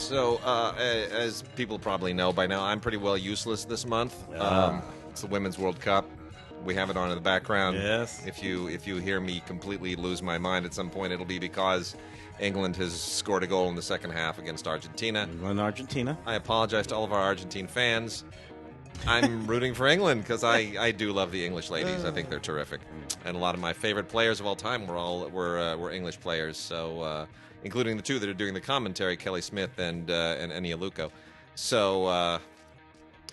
So, as people probably know by now, I'm pretty well useless this month. It's the Women's World Cup. We have it on in the background. Yes. If you hear me completely lose my mind at some point, it'll be because England has scored a goal in the second half against Argentina. England, Argentina. I apologize to all of our Argentine fans. I'm rooting for England because I do love the English ladies. I think they're terrific, and a lot of my favorite players of all time were English players. So, including the two that are doing the commentary, Kelly Smith and Enia Luco. So,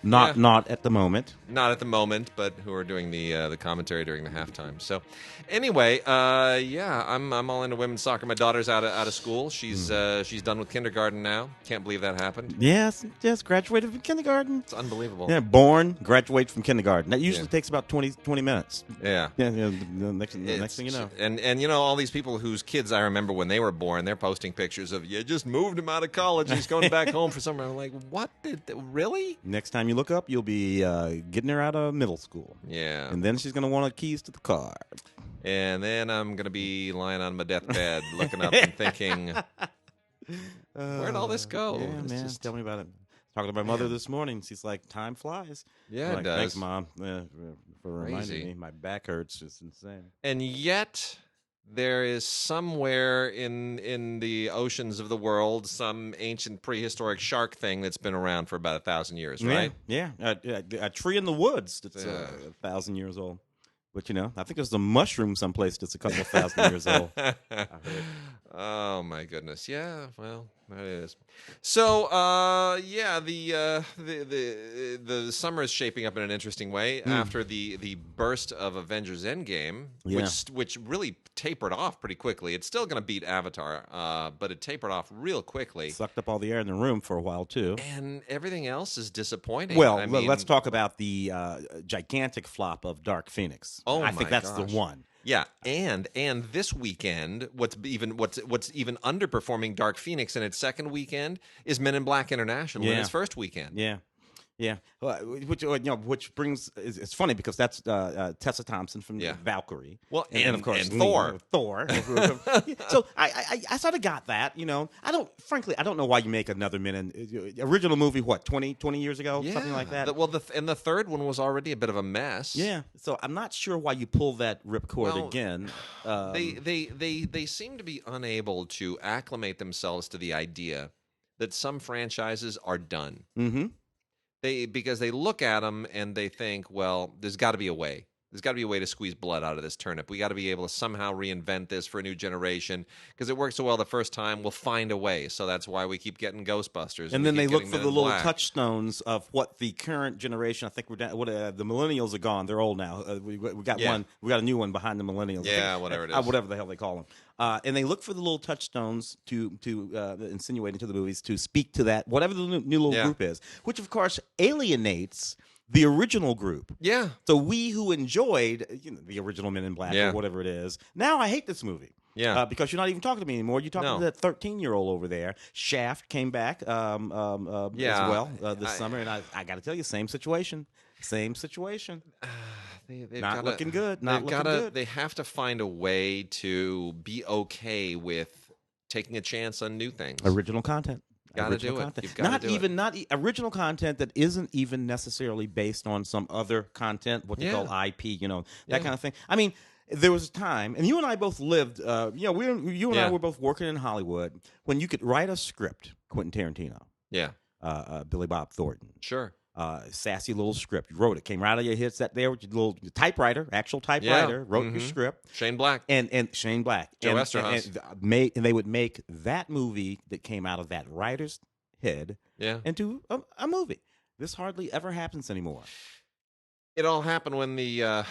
Not at the moment. not at the moment, but who are doing the commentary during the halftime. So, anyway, I'm all into women's soccer. My daughter's out of school. She's done with kindergarten now. Can't believe that happened. Yes, graduated from kindergarten. It's unbelievable. Yeah, born, graduate from kindergarten. That usually takes about 20 minutes. Yeah. Yeah, the next thing you know. And you know, all these people whose kids I remember when they were born, they're posting pictures of, you just moved him out of college, he's going back home for summer. I'm like, what? Really? Next time you look up, you'll be getting her out of middle school. Yeah. And then she's going to want keys to the car. And then I'm going to be lying on my deathbed looking up and thinking, where'd all this go? Yeah, It's man, just- tell me about it. Talking to my mother this morning, she's like, time flies. Yeah, I'm it like, does. Thanks, Mom, for reminding Crazy. me. My back hurts. It's insane. And yet, there is somewhere in the oceans of the world some ancient prehistoric shark thing that's been around for about 1,000 years, right? Yeah. A tree in the woods that's 1,000 years old. But, you know, I think there's a mushroom someplace that's a couple of thousand years old. Oh my goodness! Yeah, well, that is. So, the summer is shaping up in an interesting way after the burst of Avengers Endgame, which really tapered off pretty quickly. It's still going to beat Avatar, but it tapered off real quickly. Sucked up all the air in the room for a while, too. And everything else is disappointing. Well, I mean, let's talk about the gigantic flop of Dark Phoenix. Oh, I think my that's gosh. the one. Yeah, and this weekend, what's even underperforming Dark Phoenix in its second weekend is Men in Black International in its first weekend. Yeah. Which brings it's funny because that's Tessa Thompson from Valkyrie. Well, and of course Thor. So I sort of got that. You know, I don't know why you make another original movie. What 20 years ago, something like that. The third one was already a bit of a mess. Yeah. So I'm not sure why you pull that ripcord again. They seem to be unable to acclimate themselves to the idea that some franchises are done. Mm-hmm. Because they look at them and they think, well, there's got to be a way. There's got to be a way to squeeze blood out of this turnip. We got to be able to somehow reinvent this for a new generation because it worked so well the first time. We'll find a way. So that's why we keep getting Ghostbusters. And then they look for the little Black. touchstones of what the current generation. I think we're down. The millennials are gone. They're old now. We got one. We got a new one behind the millennials. Yeah, whatever it is. Whatever the hell they call them. And they look for the little touchstones to insinuate into the movies to speak to that whatever the new little group is, which of course alienates the original group. Yeah. So we who enjoyed the original Men in Black or whatever it is, now I hate this movie. Yeah. Because you're not even talking to me anymore. You're talking to that 13-year-old over there. Shaft came back as well this summer, and I got to tell you, same situation. Not looking good. They have to find a way to be okay with taking a chance on new things. Original content. Got to do it. You've got to do it. Not original content that isn't even necessarily based on some other content, what they call IP, that kind of thing. I mean, there was a time, and you and I both lived. I were both working in Hollywood when you could write a script. Quentin Tarantino. Yeah. Billy Bob Thornton. Sure. Sassy little script. You wrote it. Came right out of your head. Sat there with your little typewriter, actual typewriter. Wrote your script. Shane Black. And Shane Black. Joe Esterhaus. And they would make that movie that came out of that writer's head into a movie. This hardly ever happens anymore. It all happened when the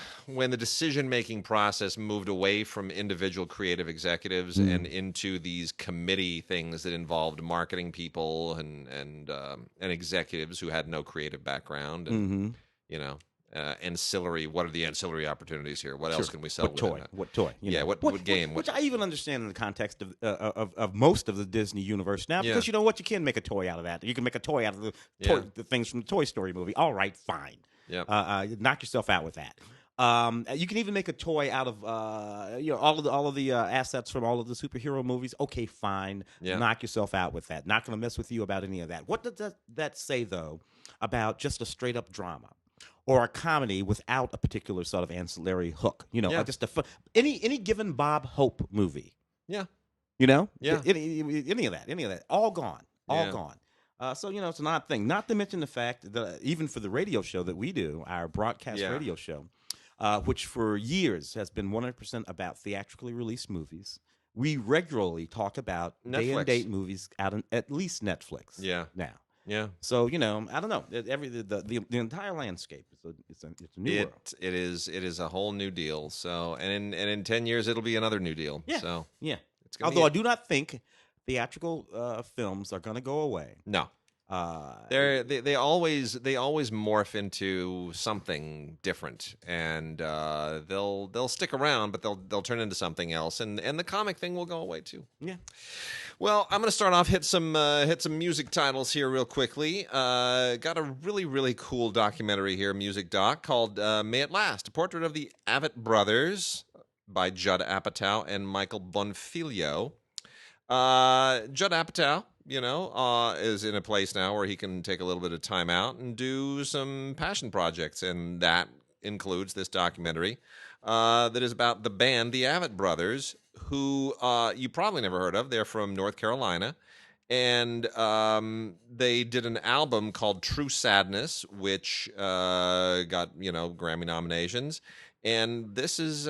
decision-making process moved away from individual creative executives and into these committee things that involved marketing people and executives who had no creative background and ancillary. What are the ancillary opportunities here? What else can we sell? What toy? What game? Which I even understand in the context of most of the Disney universe now, because you know what, you can make a toy out of that. You can make a toy out of the things from the Toy Story movie. All right, fine. Yep. Knock yourself out with that. You can even make a toy out of all of the assets from all of the superhero movies. Okay, fine. Yeah. Knock yourself out with that. Not going to mess with you about any of that. What does that say though about just a straight up drama or a comedy without a particular sort of ancillary hook? Yeah. Just any given Bob Hope movie. Yeah. Yeah. Any of that, all gone, gone. So it's an odd thing. Not to mention the fact that even for the radio show that we do, our broadcast radio show, which for years has been 100% about theatrically released movies, we regularly talk about day and date movies out on at least Netflix. Yeah. Now. Yeah. So I don't know. The entire landscape it's a new world. It is a whole new deal. So and in 10 years it'll be another new deal. Yeah. So yeah. Although I do not think theatrical films are going to go away. No. They always morph into something different, and they'll stick around, but they'll turn into something else, and the comic thing will go away too. Yeah. Well, I'm going to start off hit some music titles here real quickly. Got a really cool documentary here, music doc called "May It Last," a portrait of the Avett brothers by Judd Apatow and Michael Bonfiglio. Judd Apatow, is in a place now where he can take a little bit of time out and do some passion projects, and that includes this documentary that is about the band, the Avett Brothers, who you probably never heard of. They're from North Carolina, and they did an album called True Sadness, which got Grammy nominations, and this is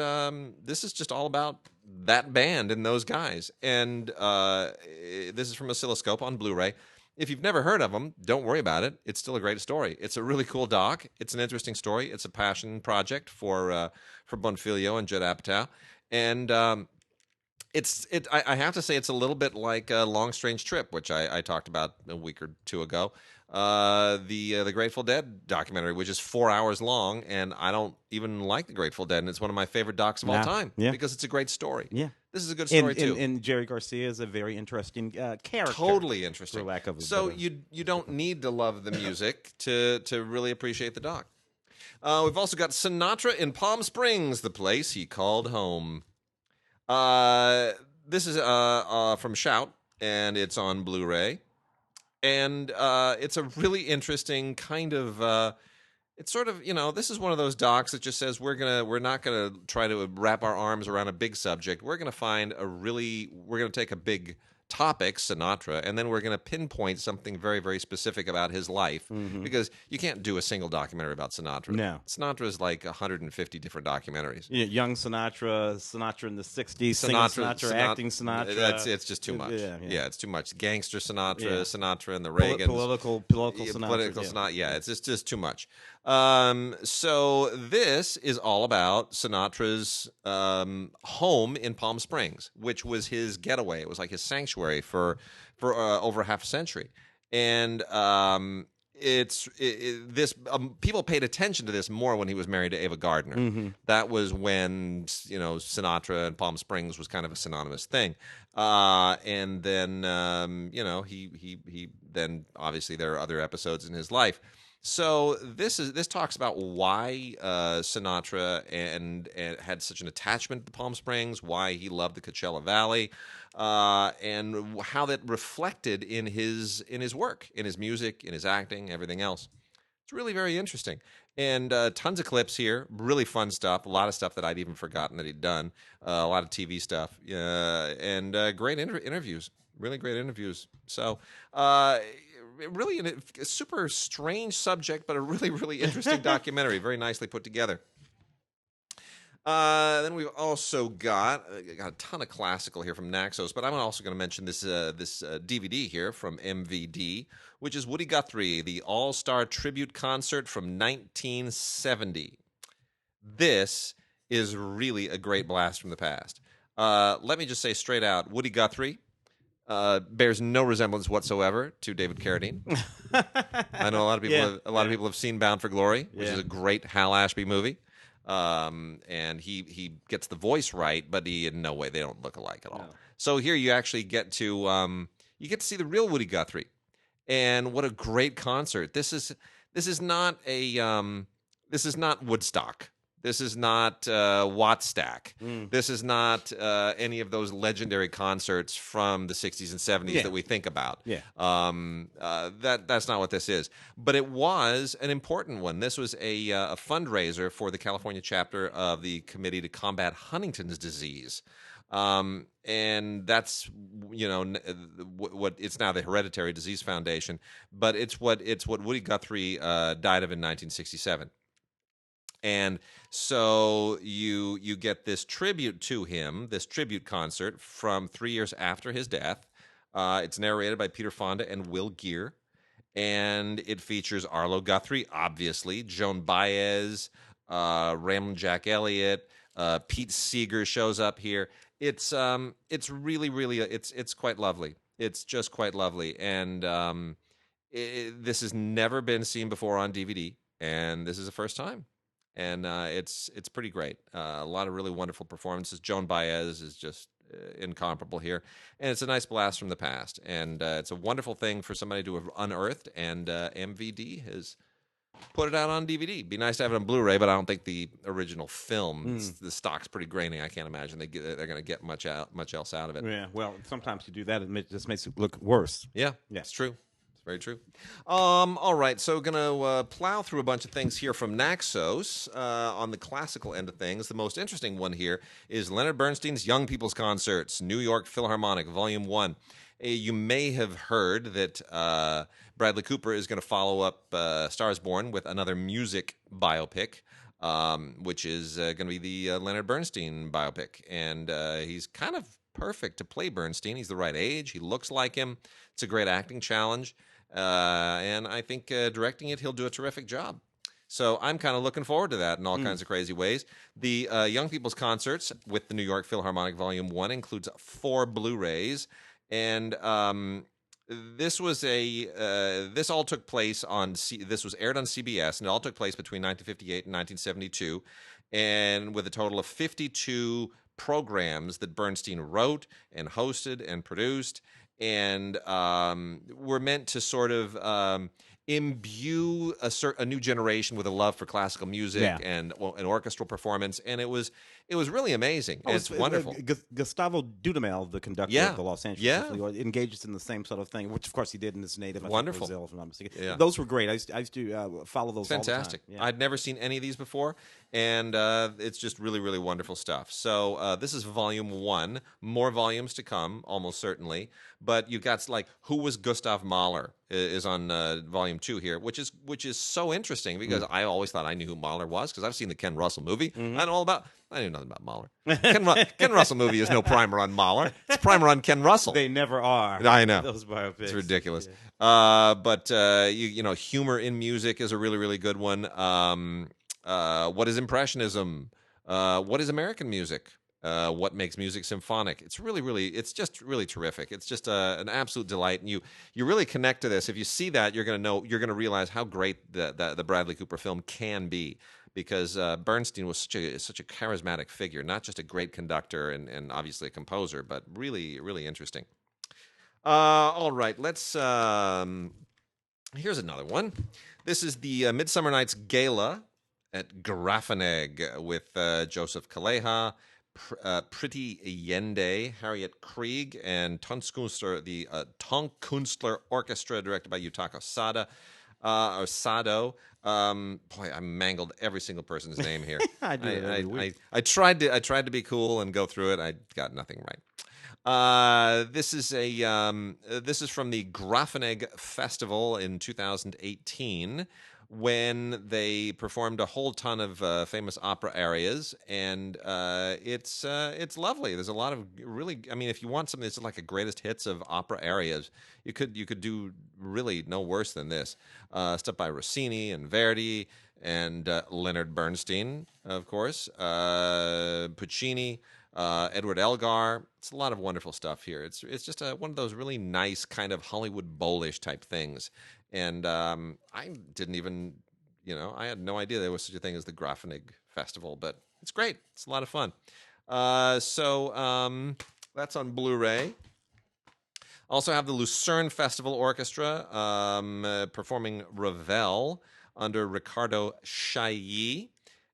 just all about that band and those guys. And this is from Oscilloscope on Blu-ray. If you've never heard of them, don't worry about it. It's still a great story. It's a really cool doc. It's an interesting story. It's a passion project for Bonfiglio and Judd Apatow. And I have to say it's a little bit like a Long Strange Trip, which I talked about a week or two ago. The Grateful Dead documentary, which is 4 hours long, and I don't even like the Grateful Dead, and it's one of my favorite docs of all time because it's a great story. Yeah, this is a good story too. And Jerry Garcia is a very interesting character. Totally interesting. For lack of a so better. you don't need to love the music to really appreciate the doc. We've also got Sinatra in Palm Springs, the place he called home. This is from Shout, and it's on Blu-ray. And it's a really interesting kind of it's sort of, this is one of those docs that just says we're not gonna try to wrap our arms around a big subject. We're gonna take a big topic, Sinatra, and then we're going to pinpoint something very, very specific about his life, because you can't do a single documentary about Sinatra. No. Sinatra is like 150 different documentaries. Yeah, young Sinatra in the 60s, Sinatra, acting Sinatra. It's just too much. Yeah, it's too much. Gangster Sinatra, Sinatra and the Reagans. Political Sinatra. Political Sinatra, it's just too much. So this is all about Sinatra's home in Palm Springs, which was his getaway. It was like his sanctuary for over half a century, and people paid attention to this more when he was married to Ava Gardner. That was when Sinatra and Palm Springs was kind of a synonymous thing, and then he then obviously there are other episodes in his life. So this talks about why Sinatra and had such an attachment to Palm Springs, why he loved the Coachella Valley, and how that reflected in his work, in his music, in his acting, everything else. It's really very interesting, and tons of clips here, really fun stuff, a lot of stuff that I'd even forgotten that he'd done, a lot of TV stuff, and great interviews, really great interviews. So. Really a super strange subject, but a really, really interesting documentary. Very nicely put together. Then we've also got a ton of classical here from Naxos, but I'm also going to mention this DVD here from MVD, which is Woody Guthrie, the All-Star Tribute Concert from 1970. This is really a great blast from the past. Let me just say straight out, Woody Guthrie bears no resemblance whatsoever to David Carradine. I know a lot of people have seen Bound for Glory, which is a great Hal Ashby movie. And he gets the voice right, but in no way they don't look alike at all. No. So here you actually get to see the real Woody Guthrie, and what a great concert! This is not Woodstock. This is not Wattstack. This is not any of those legendary concerts from the 60s and 70s that we think about. Yeah. That's not what this is. But it was an important one. This was a fundraiser for the California chapter of the Committee to Combat Huntington's Disease. And that's, what it's now the Hereditary Disease Foundation, but it's what Woody Guthrie died of in 1967. And so you get this tribute to him, this tribute concert from 3 years after his death. It's narrated by Peter Fonda and Will Geer, and it features Arlo Guthrie, obviously, Joan Baez, Ramblin' Jack Elliott, Pete Seeger shows up here. It's really, really, it's quite lovely. It's just quite lovely, and this has never been seen before on DVD, and this is the first time. And it's pretty great. A lot of really wonderful performances. Joan Baez is just incomparable here. And it's a nice blast from the past. And it's a wonderful thing for somebody to have unearthed. And MVD has put it out on DVD. Be nice to have it on Blu-ray, but I don't think the original film, the stock's pretty grainy. I can't imagine they're going to get much else out of it. Yeah, well, sometimes you do that, it just makes it look worse. Yeah, it's true. Very true. All right, so going to plow through a bunch of things here from Naxos on the classical end of things. The most interesting one here is Leonard Bernstein's Young People's Concerts, New York Philharmonic, Volume 1. You may have heard that Bradley Cooper is going to follow up Stars Born with another music biopic, which is going to be the Leonard Bernstein biopic. And he's kind of perfect to play Bernstein. He's the right age. He looks like him. It's a great acting challenge. And I think directing it, he'll do a terrific job. So I'm kind of looking forward to that in all kinds of crazy ways. The Young People's Concerts with the New York Philharmonic Volume 1 includes 4 Blu-rays. And this was this all took place on, this was aired on CBS, and it all took place between 1958 and 1972, and with a total of 52 programs that Bernstein wrote and hosted and produced, and were meant to sort of imbue a new generation with a love for classical music and an orchestral performance, and it was really amazing. It's wonderful. Gustavo Dudamel, the conductor of the Los Angeles Symphony, engages in the same sort of thing, which of course he did in his native Brazil, if I'm not mistaken. Those were great. I used to follow those. Fantastic. All the time. I'd never seen any of these before, and it's just really, really wonderful stuff. So this is Volume 1. More volumes to come, almost certainly. But you got like Who Was Gustav Mahler is on Volume 2 here, which is so interesting because I always thought I knew who Mahler was because I've seen the Ken Russell movie. I knew nothing about Mahler. Ken Russell movie is no primer on Mahler. It's a primer on Ken Russell. They never are. I know. Those biopics. It's ridiculous. Yeah. But humor in music is a really, really good one. What is Impressionism? What is American music? What makes music symphonic? It's just really terrific. It's just an absolute delight, and you really connect to this. If you see that, you're gonna realize how great the Bradley Cooper film can be, because Bernstein was such a charismatic figure, not just a great conductor and obviously a composer, but really, really interesting. All right, let's. Here's another one. This is the Midsummer Night's Gala at Grafenegg with Joseph Kaleha, Priti Yende, Harriet Krieg, and the Tonkunstler Orchestra, directed by Yutaka Sado. Boy, I mangled every single person's name here. I tried to be cool and go through it. I got nothing right. This is from the Grafenegg Festival in 2018. When they performed a whole ton of famous opera arias, and it's lovely. There's a lot of really, I mean, if you want something that's like a greatest hits of opera arias, you could do really no worse than this. Stuff by Rossini and Verdi and Leonard Bernstein, of course, Puccini, Edward Elgar. It's a lot of wonderful stuff here. It's just one of those really nice kind of Hollywood Bowl-ish type things. And I didn't even, I had no idea there was such a thing as the Grafenegg Festival, but it's great. It's a lot of fun. So that's on Blu-ray. Also have the Lucerne Festival Orchestra performing Ravel under Ricardo Chailly.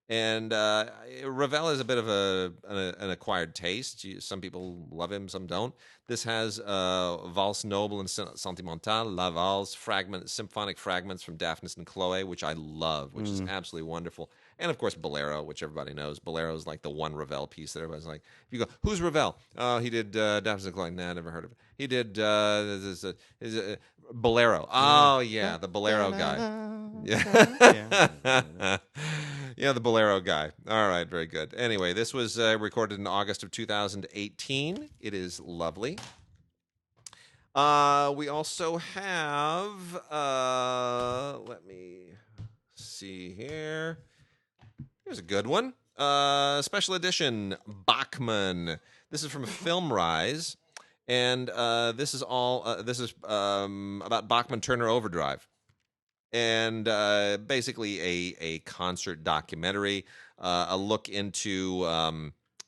And Ravel is a bit of an acquired taste. Some people love him, some don't. This has Valse Noble and Sentimentale, La Valse, symphonic fragments from Daphnis and Chloe, which I love, which is absolutely wonderful. And of course, Bolero, which everybody knows. Bolero is like the one Ravel piece that everybody's like, if you go, who's Ravel? Oh, he did Daphnis and Chloe. Nah, never heard of it. He did Bolero. Oh, yeah, the Bolero guy. Yeah. Yeah, the Bolero guy. All right, very good. Anyway, this was recorded in August of 2018. It is lovely. We also have, let me see here. Here's a good one. Special edition, Bachman. This is from Film Rise. And this is about Bachman Turner Overdrive. And basically a concert documentary, a look into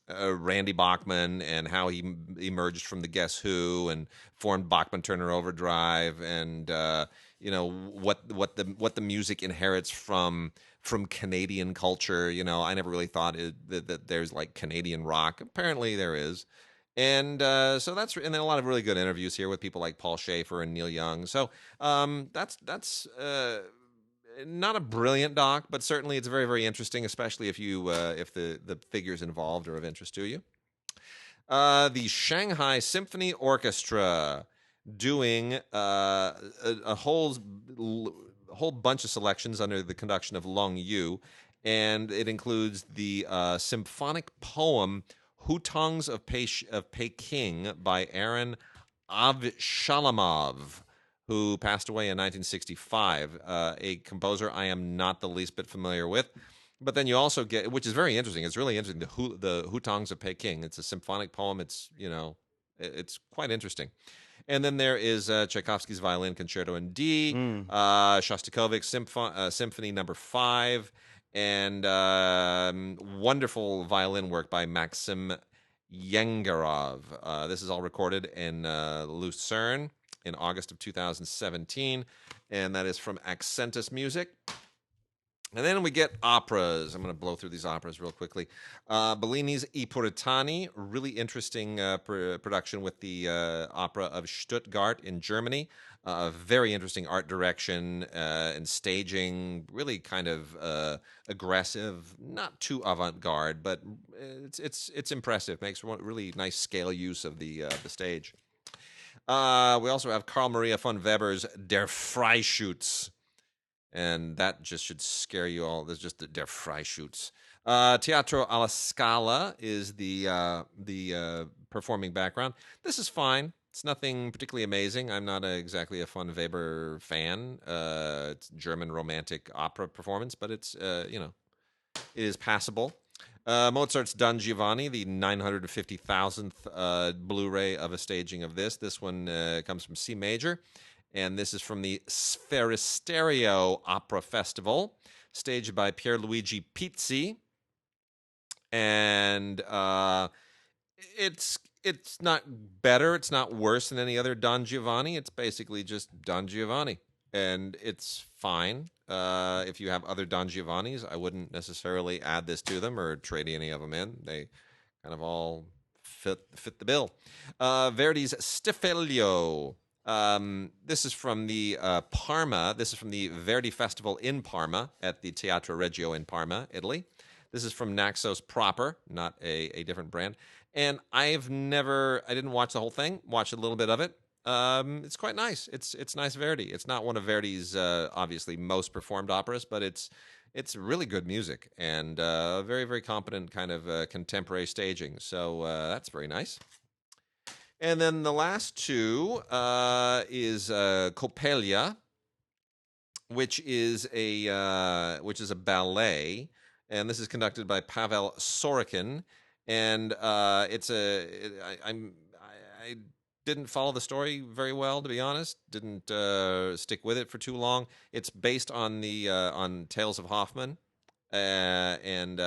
Randy Bachman and how he emerged from the Guess Who and formed Bachman Turner Overdrive, and what the music inherits from Canadian culture. I never really thought that there's like Canadian rock. Apparently there is. And so and then a lot of really good interviews here with people like Paul Schaefer and Neil Young. So that's not a brilliant doc, but certainly it's very, very interesting, especially if the figures involved are of interest to you. The Shanghai Symphony Orchestra doing a whole bunch of selections under the conduction of Long Yu, and it includes the symphonic poem Hutongs of Peking by Aaron Avshalomov, who passed away in 1965, a composer I am not the least bit familiar with. But then you also get, which is very interesting, it's really interesting, the Hutongs of Peking. It's a symphonic poem. It's quite interesting. And then there is Tchaikovsky's Violin Concerto in D, Shostakovich's Symphony No. 5, and wonderful violin work by Maxim Yengerov. This is all recorded in Lucerne in August of 2017, and that is from Accentus Music. And then we get operas. I'm going to blow through these operas real quickly. Bellini's I Puritani, really interesting production with the Opera of Stuttgart in Germany. Very interesting art direction and staging, really kind of aggressive, not too avant-garde, but it's impressive. Makes really nice scale use of the stage. We also have Carl Maria von Weber's Der Freischütz. And that just should scare you all. There's just Der Freischütz. Teatro alla Scala is the performing background. This is fine. It's nothing particularly amazing. I'm not exactly a von Weber fan. It's German romantic opera performance, but it's it is passable. Mozart's Don Giovanni, the 950,000th Blu-ray of a staging of this. This one comes from C major. And this is from the Sferisterio Opera Festival, staged by Pierluigi Pizzi. And it's not better, it's not worse than any other Don Giovanni. It's basically just Don Giovanni, and it's fine. If you have other Don Giovannis, I wouldn't necessarily add this to them or trade any of them in. They kind of all fit the bill. Verdi's Stifilio. This is from the Parma. This is from the Verdi Festival in Parma at the Teatro Regio in Parma, Italy. This is from Naxos proper, not a different brand. And I didn't watch the whole thing. Watched a little bit of it. It's quite nice. It's nice Verdi. It's not one of Verdi's obviously most performed operas, but it's really good music and very, very competent kind of contemporary staging. So that's very nice. And then the last two is Coppélia, which is a ballet, and this is conducted by Pavel Sorokin. And I didn't follow the story very well, to be honest. Didn't stick with it for too long. It's based on on Tales of Hoffmann, and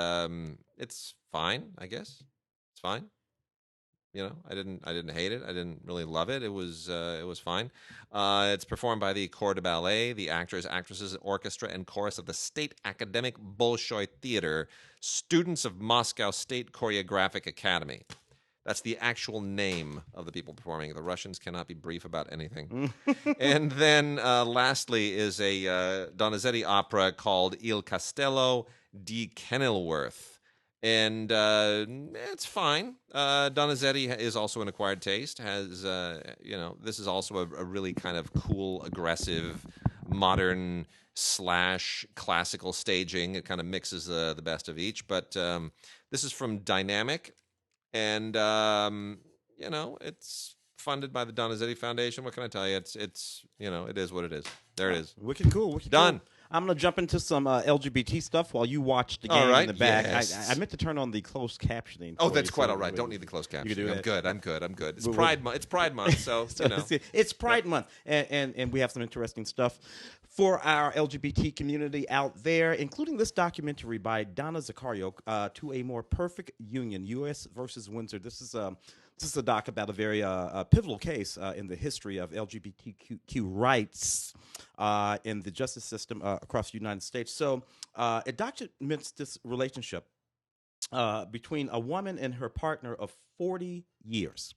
it's fine, I guess. It's fine. I didn't hate it. I didn't really love it. It was fine. It's performed by the Corps de Ballet, the actors, actresses, orchestra, and chorus of the State Academic Bolshoi Theater, students of Moscow State Choreographic Academy. That's the actual name of the people performing. The Russians cannot be brief about anything. And then lastly is a Donizetti opera called Il Castello di Kenilworth. And it's fine. Donizetti is also an acquired taste. Has this is also a really kind of cool, aggressive, modern / classical staging. It kind of mixes the best of each. But this is from Dynamic, and it's funded by the Donizetti Foundation. What can I tell you? It's it is what it is. There it is. Wicked cool. Done. Cool. I'm going to jump into some LGBT stuff while you watch the game in the back. Yes. I meant to turn on the closed captioning. Oh, that's quite all right. Don't need the closed captioning. You can do that. I'm good. It's Pride Month. It's Pride Month, so It's Pride Month, and we have some interesting stuff for our LGBT community out there, including this documentary by Donna Zaccario, To a More Perfect Union, U.S. versus Windsor. This is a doc about a very pivotal case in the history of LGBTQ rights in the justice system across the United States. So it documents this relationship between a woman and her partner of 40 years.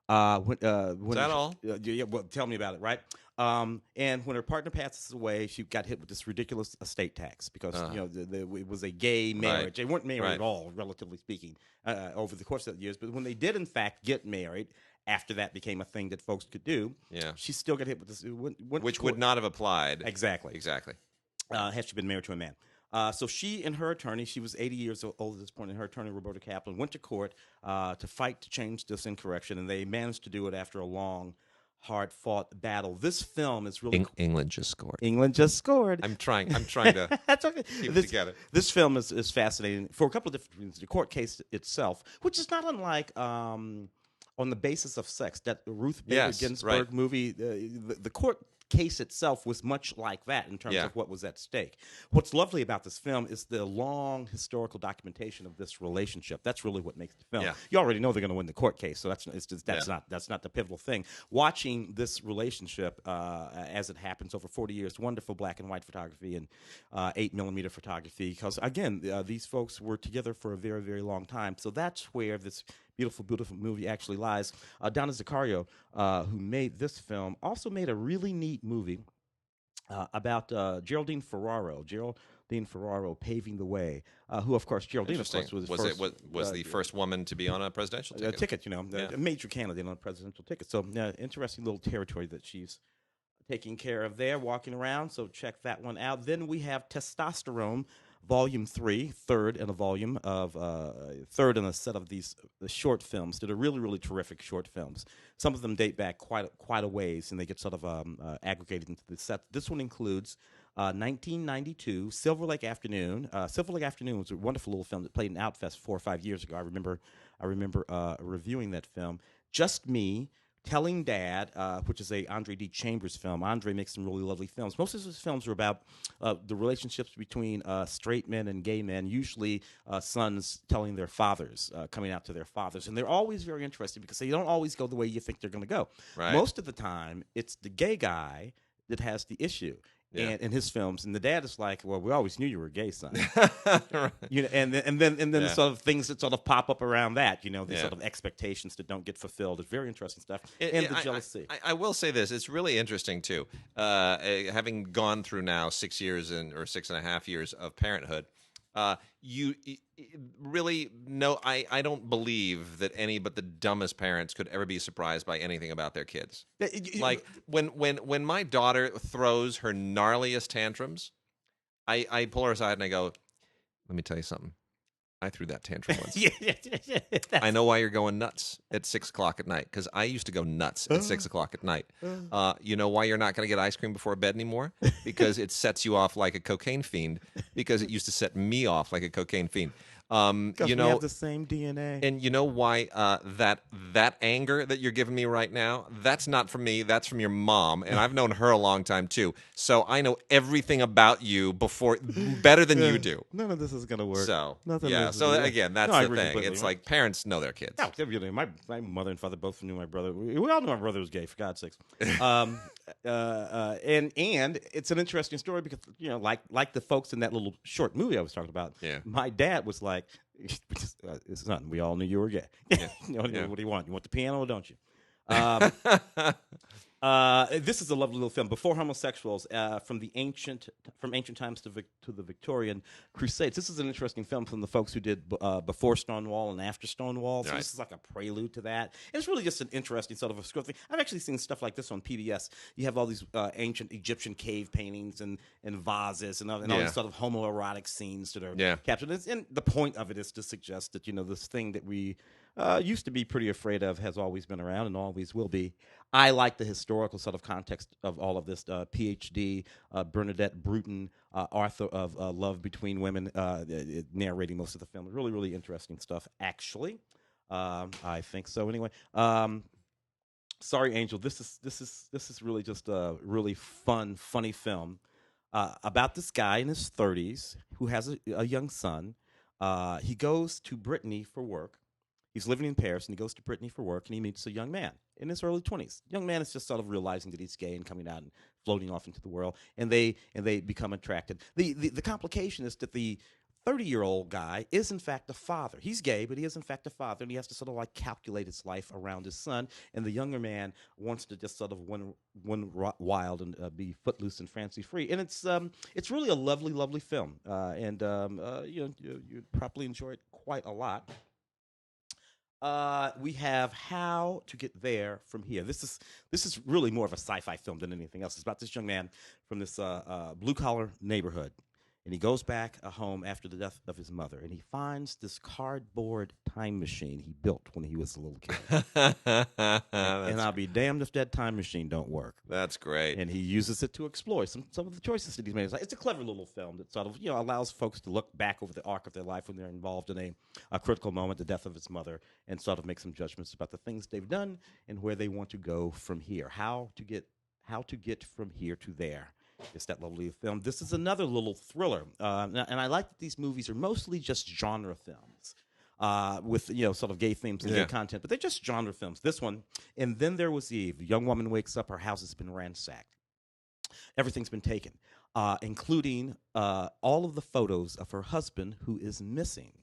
Is that all? Yeah, well, tell me about it, right? And when her partner passes away, she got hit with this ridiculous estate tax because it was a gay marriage. Right. They weren't married at all, relatively speaking, over the course of the years. But when they did, in fact, get married, after that became a thing that folks could do. Yeah, she still got hit with this, which would not have applied exactly. Had she been married to a man. So she and her attorney, she was 80 years old at this point, and her attorney, Roberta Kaplan, went to court to fight to change this incorrection, and they managed to do it after a long, hard-fought battle. This film is really England just scored. England just scored. I'm trying to That's okay. keep it together. This film is fascinating for a couple of different reasons. The court case itself, which is not unlike On the Basis of Sex, that Ruth Bader Ginsburg movie. The court case itself was much like that in terms of what was at stake. What's lovely about this film is the long historical documentation of this relationship. That's really what makes the film. Yeah. You already know they're going to win the court case, so that's not the pivotal thing. Watching this relationship as it happens over 40 years, wonderful black and white photography and 8mm photography, because again, these folks were together for a very, very long time. So that's where this beautiful, beautiful movie actually lies. Donna Zaccario, who made this film, also made a really neat movie about Geraldine Ferraro. Geraldine Ferraro paving the way. Who, of course, Geraldine, of course, was the first woman to be on a presidential ticket. A major candidate on a presidential ticket. So, interesting little territory that she's taking care of there, walking around. So check that one out. Then we have Testosterone. Volume 3, third in a set of these short films that are really, really terrific short films. Some of them date back quite a ways, and they get sort of aggregated into the set. This one includes 1992, Silver Lake Afternoon. Silver Lake Afternoon was a wonderful little film that played in Outfest 4 or 5 years ago. I remember reviewing that film. Just Me. Telling Dad, which is a Andre D. Chambers film. Andre makes some really lovely films. Most of his films are about the relationships between straight men and gay men, usually sons telling their fathers, coming out to their fathers. And they're always very interesting because they don't always go the way you think they're going to go. Right. Most of the time, it's the gay guy that has the issue. Yeah. And in his films, and the dad is like, "Well, we always knew you were a gay, son." Right. And then sort of things that sort of pop up around that, these sort of expectations that don't get fulfilled. It's very interesting stuff. And the jealousy. I will say this: it's really interesting too. Having gone through now 6 years or 6.5 years of parenthood, you really I don't believe that any but the dumbest parents could ever be surprised by anything about their kids. Like when my daughter throws her gnarliest tantrums, I pull her aside and I go, "Let me tell you something. I threw that tantrum once. I know why you're going nuts at 6 o'clock at night, because I used to go nuts at 6 o'clock at night. You know why you're not going to get ice cream before bed anymore? Because it sets you off like a cocaine fiend, because it used to set me off like a cocaine fiend. We have the same DNA. And you know why that anger that you're giving me right now, that's not from me, that's from your mom, and I've known her a long time too. So I know everything about you better than you do. None of this is going to work. So Nothing again, that's the thing. It's like parents know their kids. No, my mother and father both knew my brother. We all knew my brother was gay, for God's sakes. And it's an interesting story because like the folks in that little short movie I was talking about. Yeah. My dad was like, "Son, we all knew you were gay. Yeah. What do you want? You want the piano, or don't you?" This is a lovely little film. Before Homosexuals, from ancient times to the Victorian Crusades. This is an interesting film from the folks who did Before Stonewall and After Stonewall. So This is like a prelude to that. And it's really just an interesting sort of a script thing. I've actually seen stuff like this on PBS. You have all these ancient Egyptian cave paintings and vases and all these sort of homoerotic scenes that are captured. And the point of it is to suggest that this thing that we used to be pretty afraid of has always been around and always will be. I like the historical sort of context of all of this. PhD, Bernadette Bruton, author of Love Between Women, narrating most of the film. Really, really interesting stuff, actually. I think so. Anyway, sorry, Angel. This is really just a really funny film about this guy in his 30s who has a young son. He goes to Brittany for work. He's living in Paris, and he goes to Brittany for work, and he meets a young man in his early 20s. Young man is just sort of realizing that he's gay and coming out and floating off into the world, and they become attracted. The complication is that the 30-year-old guy is, in fact, a father. He's gay, but he is, in fact, a father, and he has to sort of like calculate his life around his son, and the younger man wants to just sort of run wild and be footloose and fancy-free. And it's really a lovely, lovely film, and you probably enjoy it quite a lot. We have How to Get There from Here. This is really more of a sci-fi film than anything else. It's about this young man from this blue-collar neighborhood, and he goes back home after the death of his mother, and he finds this cardboard time machine he built when he was a little kid. And I'll be damned if that time machine don't work. That's great. And he uses it to explore some of the choices that he's made. It's a clever little film that sort of allows folks to look back over the arc of their life when they're involved in a critical moment, the death of his mother, and sort of make some judgments about the things they've done and where they want to go from here. How to get from here to there. It's that lovely film. This is another little thriller, and I like that these movies are mostly just genre films with sort of gay themes and gay content, but they're just genre films. This one, And Then There Was Eve. A young woman wakes up, her house has been ransacked. Everything's been taken, including all of the photos of her husband who is missing.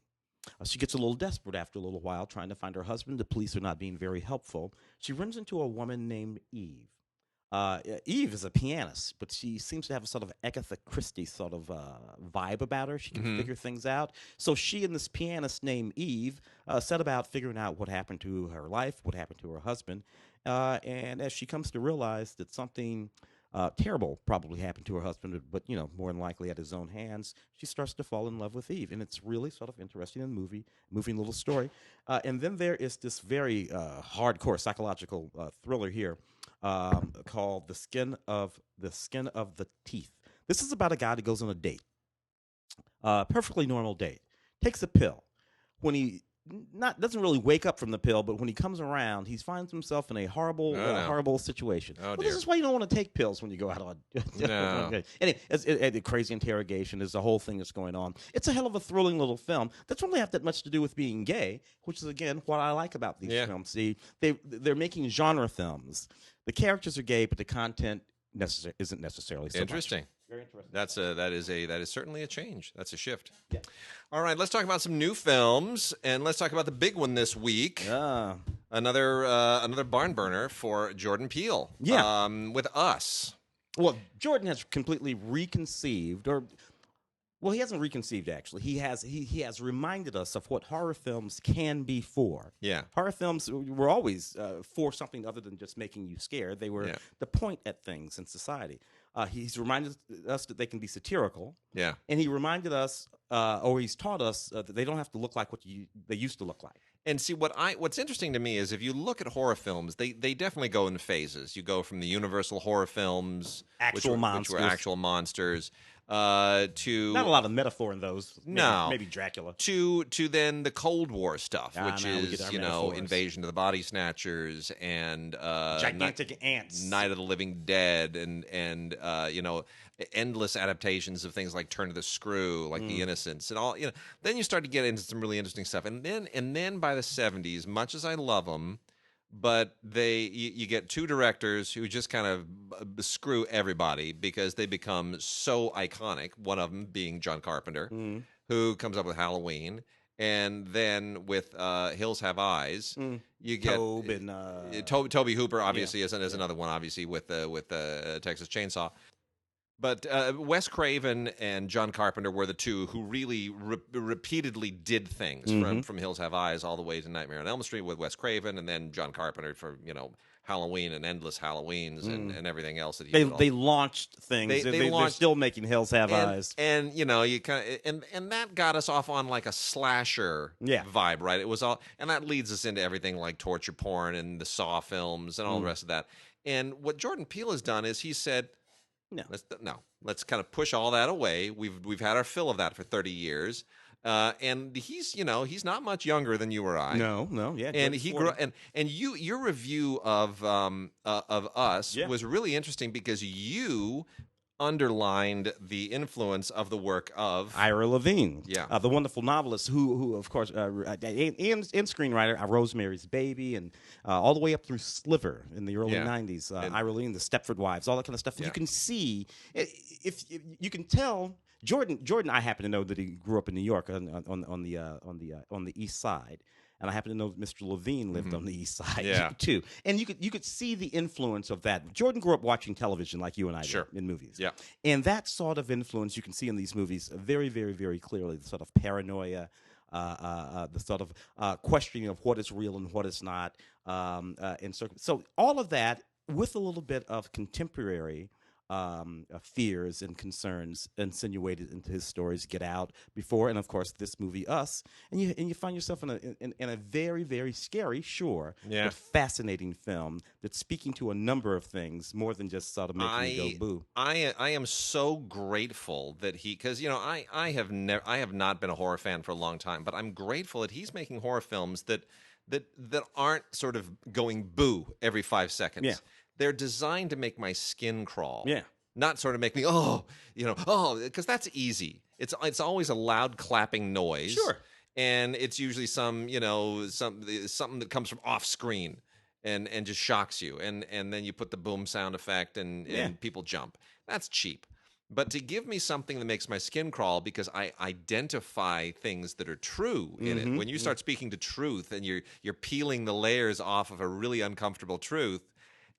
She gets a little desperate after a little while trying to find her husband. The police are not being very helpful. She runs into a woman named Eve. Eve is a pianist, but she seems to have a sort of Agatha Christie sort of vibe about her. She can figure things out. So she and this pianist named Eve set about figuring out what happened to her life, what happened to her husband. And as she comes to realize that something terrible probably happened to her husband, but more than likely at his own hands, she starts to fall in love with Eve, and it's really sort of interesting in the moving little story. And then there is this very hardcore psychological thriller here called The Skin of the Teeth. This is about a guy that goes on a date, perfectly normal date, takes a pill. When he doesn't really wake up from the pill, but when he comes around, he finds himself in a horrible situation. This is why you don't want to take pills when you go out on. Anyway, it's a crazy interrogation. There's a whole thing that's going on. It's a hell of a thrilling little film. That doesn't really have that much to do with being gay, which is again what I like about these films. See, they're making genre films. The characters are gay, but the content isn't necessarily so interesting. Much. Very interesting. That is certainly a change. That's a shift. Yeah. All right, let's talk about some new films, and let's talk about the big one this week. Another barn burner for Jordan Peele. Yeah. With Us. Well, Jordan has completely reconceived, he hasn't reconceived actually. He has reminded us of what horror films can be for. Yeah. Horror films were always for something other than just making you scared. They were the point at things in society. He's reminded us that they can be satirical. Yeah. And he reminded us, or he's taught us that they don't have to look like what they used to look like. And see, what's interesting to me is if you look at horror films, they definitely go in phases. You go from the Universal horror films, which were actual monsters. to not a lot of metaphor in those. Maybe Dracula. To then the Cold War stuff, which is metaphors. Invasion of the Body Snatchers and gigantic ants, Night of the Living Dead, and endless adaptations of things like Turn of the Screw, like The Innocents, and all. Then you start to get into some really interesting stuff, and then by the 70s, much as I love them, but you get two directors who just kind of screw everybody because they become so iconic. One of them being John Carpenter, who comes up with Halloween. And then with Hills Have Eyes, you get Tobe Hooper, obviously, is another one, obviously, with Texas Chainsaw. But Wes Craven and John Carpenter were the two who really repeatedly did things from Hills Have Eyes all the way to Nightmare on Elm Street with Wes Craven, and then John Carpenter for Halloween and Endless Halloweens and everything else that they launched things. They're still making Hills Have Eyes, and you kind of and that got us off on like a slasher vibe, right? It was all, and that leads us into everything like torture porn and the Saw films and all the rest of that. And what Jordan Peele has done is he said, let's kind of push all that away. We've had our fill of that for 30 years. And he's not much younger than you or I. No, yeah. And he grew and your review of Us was really interesting because you underlined the influence of the work of Ira Levine, the wonderful novelist who of course, and screenwriter Rosemary's Baby, and all the way up through Sliver in the early 90s. Ira Levine, the Stepford Wives, all that kind of stuff. You can see, if you can tell. Jordan, I happen to know that he grew up in New York on the East Side, and I happen to know that Mr. Levine lived on the East Side too. And you could see the influence of that. Jordan grew up watching television like you and I did in movies, and that sort of influence you can see in these movies very, very, very clearly. The sort of paranoia, the sort of questioning of what is real and what is not, so all of that with a little bit of contemporary fears and concerns insinuated into his stories, Get Out, before, and of course this movie Us, and you find yourself in a very, very scary, but fascinating film that's speaking to a number of things more than just sort of making you go boo. I am so grateful that because I have not been a horror fan for a long time, but I'm grateful that he's making horror films that aren't sort of going boo every 5 seconds. Yeah. They're designed to make my skin crawl. Yeah. Not sort of make me, because that's easy. It's always a loud clapping noise. Sure. And it's usually something that comes from off screen and just shocks you. And then you put the boom sound effect and people jump. That's cheap. But to give me something that makes my skin crawl because I identify things that are true in it. When you start speaking to truth and you're peeling the layers off of a really uncomfortable truth,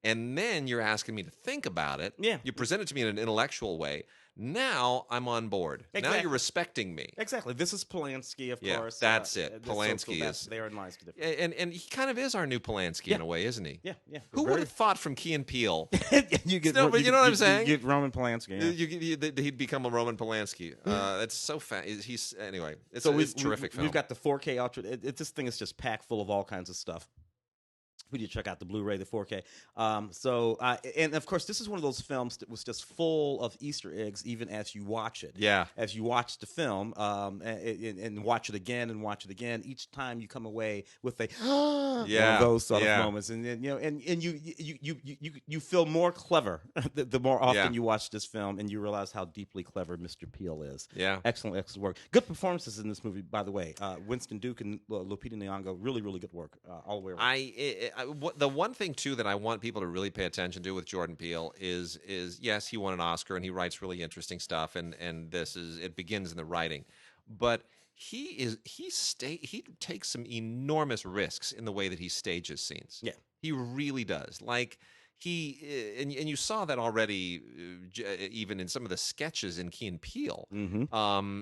and then you're asking me to think about it. Yeah. You present it to me in an intellectual way. Now I'm on board. Exactly. Now you're respecting me. Exactly. This is Polanski, of course. That's it. Polanski is there in lines to different. And he kind of is our new Polanski in a way, isn't he? Yeah. Who would have thought from Key and Peele? You know what I'm saying? You get Roman Polanski. Yeah. He'd become a Roman Polanski. That's so fast. Anyway. It's a terrific film. We've got the 4K Ultra. This thing is just packed full of all kinds of stuff. We need to check out the Blu-ray, the 4K. And of course, this is one of those films that was just full of Easter eggs, even as you watch it. Yeah. As you watch the film, and watch it again and watch it again, each time you come away with a those sort of moments, and you feel more clever the more often you watch this film, and you realize how deeply clever Mr. Peele is. Yeah. Excellent work. Good performances in this movie, by the way. Winston Duke and Lupita Nyong'o, really, really good work all the way around. The one thing too that I want people to really pay attention to with Jordan Peele is yes, he won an Oscar and he writes really interesting stuff, and it begins in the writing, but he takes some enormous risks in the way that he stages scenes. Yeah, he really does. Like and you saw that already, even in some of the sketches in Key and Peele,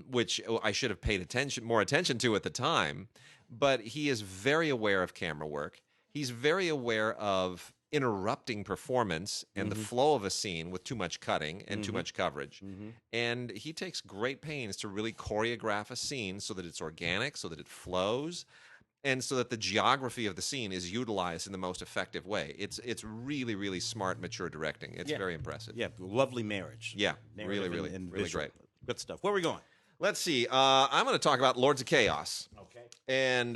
which I should have paid more attention to at the time. But he is very aware of camera work. He's very aware of interrupting performance and the flow of a scene with too much cutting and too much coverage. And he takes great pains to really choreograph a scene so that it's organic, so that it flows. and so that the geography of the scene is utilized in the most effective way. It's really, really smart, mature directing. It's very impressive. Yeah, lovely marriage. Yeah, Narrative really visual. great. Good stuff. Where are we going? Let's see. I'm going to talk about Lords of Chaos. Okay. And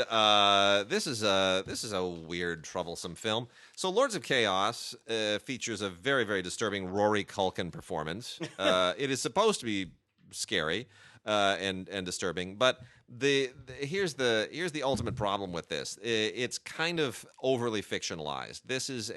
this is a weird, troublesome film. So Lords of Chaos features a very, very disturbing Rory Culkin performance. It is supposed to be scary and disturbing, but here's the ultimate problem with this. It's kind of overly fictionalized. This is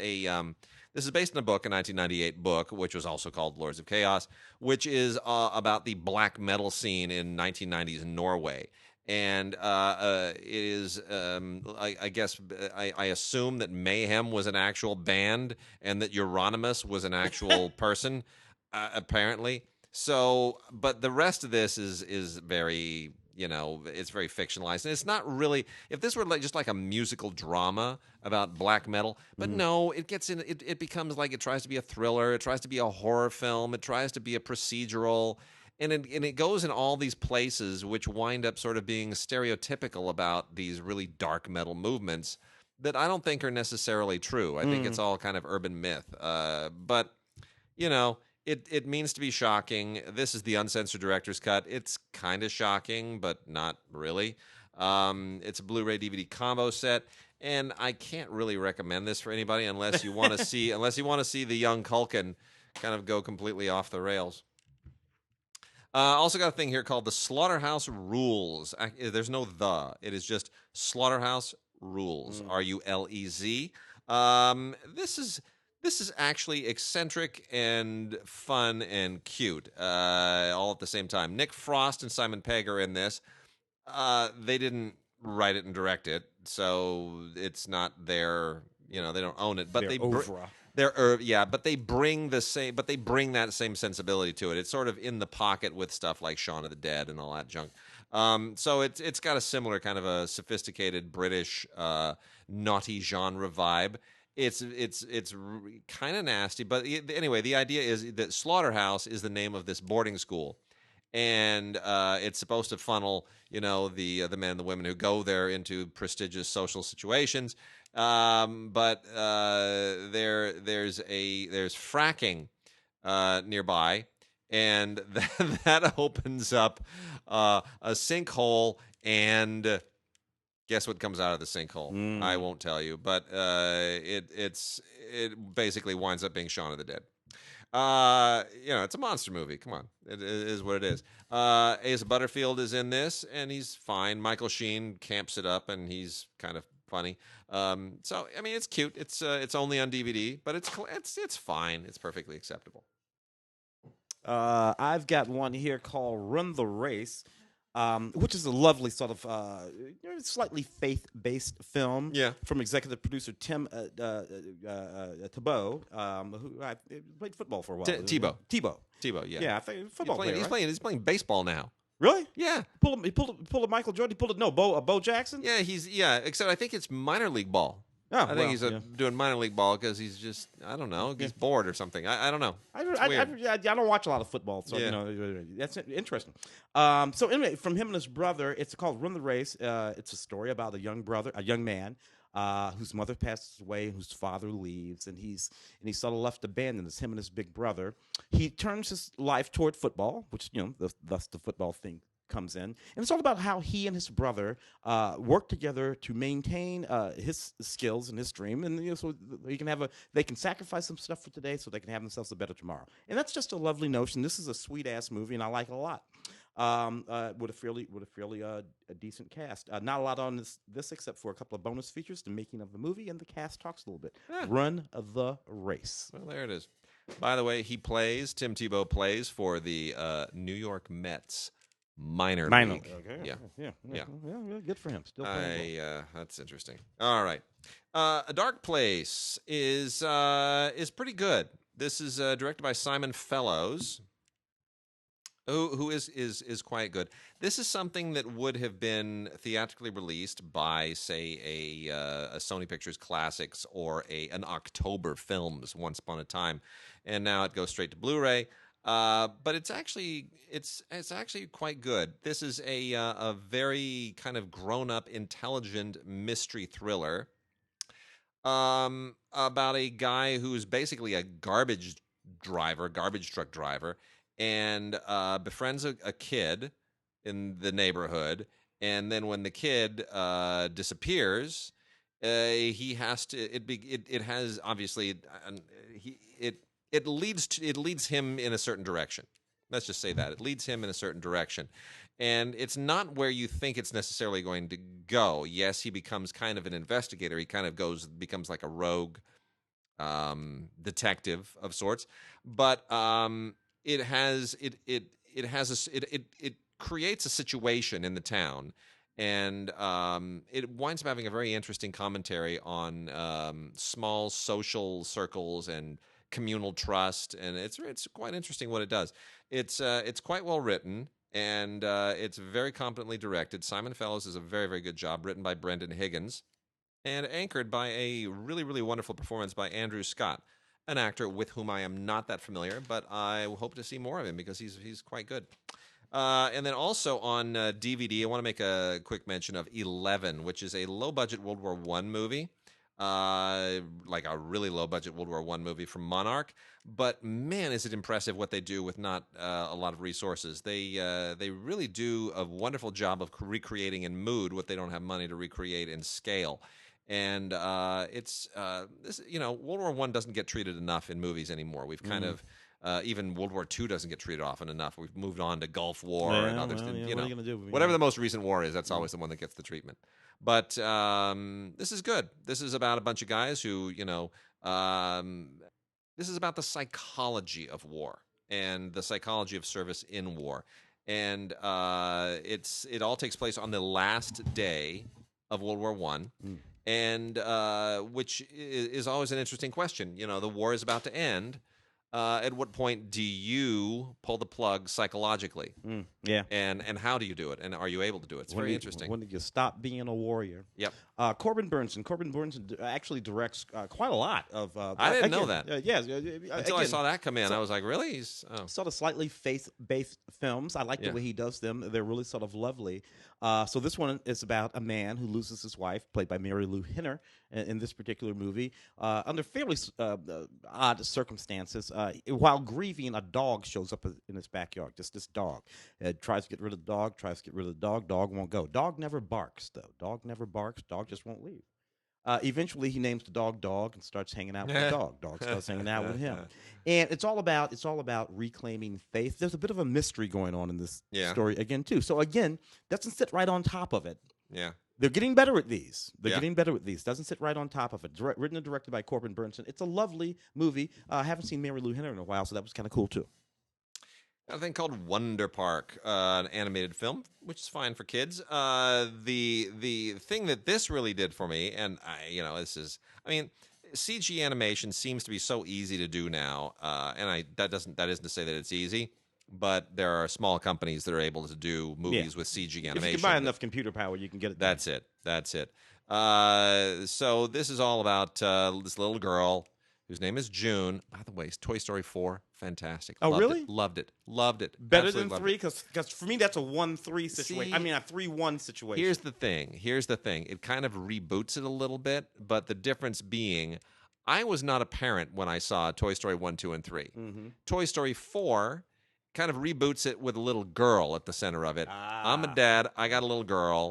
based on a book, a 1998 book, which was also called Lords of Chaos, which is about the black metal scene in 1990s Norway. And it is, I guess, I assume that Mayhem was an actual band and that Euronymous was an actual person, apparently. So, but the rest of this is very, it's very fictionalized. And it's not really, if this were just like a musical drama about black metal, but no, it gets in, it becomes like it tries to be a thriller, it tries to be a horror film, it tries to be a procedural. And it goes in all these places which wind up sort of being stereotypical about these really dark metal movements that I don't think are necessarily true. I think it's all kind of urban myth. But, it means to be shocking. This is the uncensored director's cut. It's kind of shocking, but not really. It's a Blu-ray DVD combo set. And I can't really recommend this for anybody unless you want to see the young Culkin kind of go completely off the rails. Also got a thing here called the Slaughterhouse Rules. There's no the. It is just Slaughterhouse Rules. RULEZ. This is actually eccentric and fun and cute all at the same time. Nick Frost and Simon Pegg are in this. They didn't write it and direct it, so it's not their. They don't own it, but but they bring that same sensibility to it. It's sort of in the pocket with stuff like Shaun of the Dead and all that junk. So it's got a similar kind of a sophisticated British naughty genre vibe. It's kind of nasty, but anyway, the idea is that Slaughterhouse is the name of this boarding school, and it's supposed to funnel the men and the women who go there into prestigious social situations. But there's fracking nearby, and that opens up a sinkhole, and guess what comes out of the sinkhole? I won't tell you, but it basically winds up being Shaun of the Dead. It's a monster movie. Come on, it is what it is. Asa Butterfield is in this, and he's fine. Michael Sheen camps it up, and he's kind of funny. So I mean, it's cute. It's only on DVD, but it's fine. It's perfectly acceptable. I've got one here called Run the Race, which is a lovely sort of slightly faith-based film from executive producer Tim Tebow, who played football for a while. Tebow, yeah. Yeah, football player, he's playing baseball now. Really? Yeah. He pulled a Michael Jordan. He pulled a Bo Jackson. Yeah, except I think it's minor league ball. Oh, I think he's doing minor league ball because he's just, I don't know, he's bored or something. I don't know. I don't watch a lot of football, so that's interesting. So anyway, from him and his brother, it's called Run the Race. It's a story about a young man whose mother passes away, whose father leaves, and he's sort of left abandoned. It's him and his big brother. He turns his life toward football, which thus the football thing comes in, and it's all about how he and his brother work together to maintain his skills and his dream, and so they can sacrifice some stuff for today so they can have themselves a better tomorrow. And that's just a lovely notion. This is a sweet ass movie, and I like it a lot. With a fairly a decent cast. Not a lot on this except for a couple of bonus features, the making of the movie, and the cast talks a little bit. Run the Race. Well, there it is. By the way, Tim Tebow plays for the New York Mets. Minor league. Okay. Yeah. Good for him. Still playing. That's interesting. All right. A Dark Place is pretty good. This is directed by Simon Fellows, who is quite good. This is something that would have been theatrically released by, say, a Sony Pictures Classics or an October Films once upon a time, and now it goes straight to Blu-ray. But it's actually quite good. This is a very kind of grown-up, intelligent mystery thriller about a guy who's basically a garbage truck driver, and befriends a kid in the neighborhood. And then when the kid disappears, he has to. It has obviously it leads him in a certain direction. Let's just say that it leads him in a certain direction, and it's not where you think it's necessarily going to go. Yes, he becomes kind of an investigator. He kind of becomes like a rogue detective of sorts, but it creates a situation in the town, and it winds up having a very interesting commentary on small social circles and communal trust, and it's quite interesting what it does. It's quite well written, and it's very competently directed. Simon Fellows does a very, very good job, written by Brendan Higgins, and anchored by a really, really wonderful performance by Andrew Scott, an actor with whom I am not that familiar, but I hope to see more of him because he's quite good. And then also on DVD, I want to make a quick mention of 11, which is a low-budget World War I movie, like a really low-budget World War I movie from Monarch. But man, is it impressive what they do with not a lot of resources. They really do a wonderful job of recreating in mood what they don't have money to recreate in scale. And it's this, World War I doesn't get treated enough in movies anymore. We've kind of even World War II doesn't get treated often enough. We've moved on to Gulf War and others. What are you gonna do? Whatever the most recent war is, that's always the one that gets the treatment. But this is good. This is about a bunch of guys who, this is about the psychology of war and the psychology of service in war. And it all takes place on the last day of World War I. And which is always an interesting question. The war is about to end. At what point do you pull the plug psychologically? Yeah. And how do you do it? And are you able to do it? It's very interesting. When did you stop being a warrior? Yep. Corbin Burnson actually directs quite a lot of. I didn't know that. Yes. Until I saw that come in, I was like, really? Sort of slightly faith-based films. I like the way he does them. They're really sort of lovely. So this one is about a man who loses his wife, played by Mary Lou Henner, in this particular movie, under fairly odd circumstances. While grieving, a dog shows up in his backyard. Just this dog. Tries to get rid of the dog. Dog won't go. Dog never barks, though. Dog just won't leave. Eventually, he names the dog and starts hanging out with the dog. Dog starts hanging out with him, and it's all about reclaiming faith. There's a bit of a mystery going on in this story again too. So again, doesn't sit right on top of it. Yeah, they're getting better at these. Doesn't sit right on top of it. Written and directed by Corbin Burnson. It's a lovely movie. I haven't seen Mary Lou Henner in a while, so that was kind of cool too. A thing called Wonder Park, an animated film, which is fine for kids. The thing that this really did for me, and CG animation seems to be so easy to do now, and that isn't to say that it's easy, but there are small companies that are able to do movies with CG animation. If you can buy enough computer power, you can get it done. That's it. So this is all about this little girl whose name is June. By the way, Toy Story 4, fantastic. Oh, really? Loved it. Better than 3? Because for me, that's a 1-3 situation. A 3-1 situation. Here's the thing. It kind of reboots it a little bit, but the difference being, I was not a parent when I saw Toy Story 1, 2, and 3. Mm-hmm. Toy Story 4 kind of reboots it with a little girl at the center of it. I'm a dad. I got a little girl.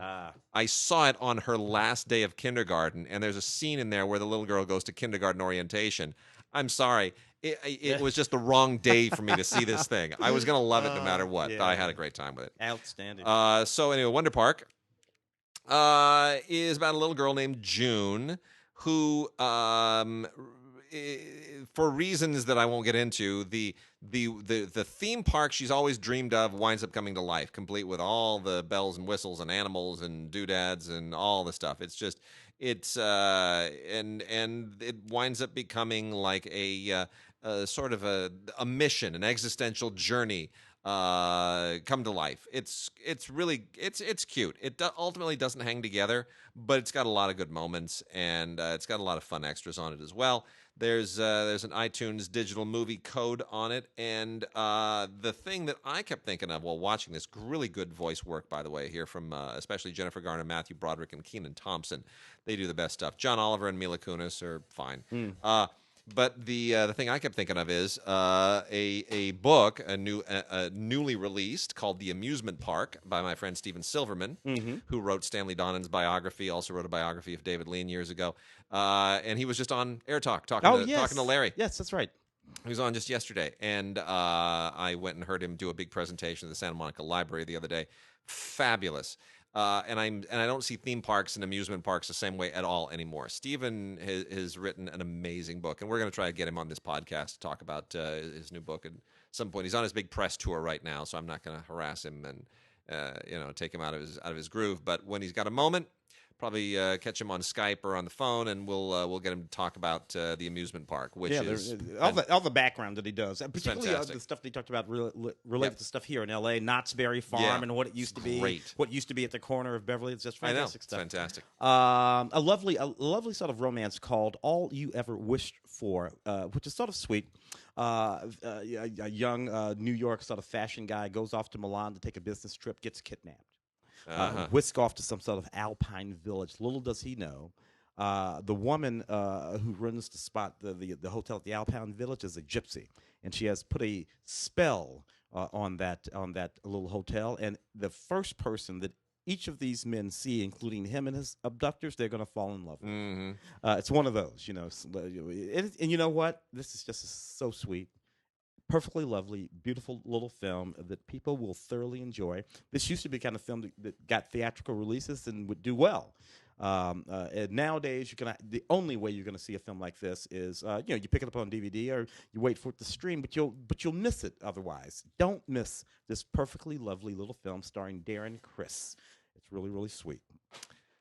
I saw it on her last day of kindergarten, and there's a scene in there where the little girl goes to kindergarten orientation. I'm sorry. It was just the wrong day for me to see this thing. I was going to love it no matter what, but I had a great time with it. Outstanding. So anyway, Wonder Park is about a little girl named June who, for reasons that I won't get into, the theme park she's always dreamed of winds up coming to life, complete with all the bells and whistles and animals and doodads and all the stuff. And it winds up becoming like a sort of a mission, an existential journey come to life. It's really cute. It ultimately doesn't hang together, but it's got a lot of good moments, and it's got a lot of fun extras on it as well. There's an iTunes digital movie code on it, and the thing that I kept thinking of while watching this, really good voice work, by the way, here from especially Jennifer Garner, Matthew Broderick, and Kenan Thompson. They do the best stuff. John Oliver and Mila Kunis are fine. But the thing I kept thinking of is a book, newly released, called The Amusement Park by my friend Steven Silverman, who wrote Stanley Donen's biography, also wrote a biography of David Lean years ago. And he was just on Air Talk talking to Larry. Yes, that's right. He was on just yesterday, and I went and heard him do a big presentation at the Santa Monica Library the other day. Fabulous. And I don't see theme parks and amusement parks the same way at all anymore. Stephen has written an amazing book, and we're going to try to get him on this podcast to talk about his new book at some point. He's on his big press tour right now, so I'm not going to harass him and take him out of his groove. But when he's got a moment, probably catch him on Skype or on the phone, and we'll get him to talk about the amusement park, which is all the background that he does, particularly the stuff that he talked about related to stuff here in L.A., Knott's Berry Farm, and what it used to be, what used to be at the corner of Beverly. It's just fantastic stuff. It's fantastic. A lovely sort of romance called All You Ever Wished For, which is sort of sweet. A young New York sort of fashion guy goes off to Milan to take a business trip, gets kidnapped. Whisk off to some sort of alpine village. Little does he know, the woman who runs the hotel at the alpine village is a gypsy, and she has put a spell on that little hotel. And the first person that each of these men see, including him and his abductors, they're going to fall in love with. It's one of those, and you know what? This is just so sweet. Perfectly lovely, beautiful little film that people will thoroughly enjoy. This used to be the kind of film that got theatrical releases and would do well. And nowadays, the only way you're going to see a film like this is you pick it up on DVD or you wait for it to stream, but you'll miss it otherwise. Don't miss this perfectly lovely little film starring Darren Criss. It's really, really sweet.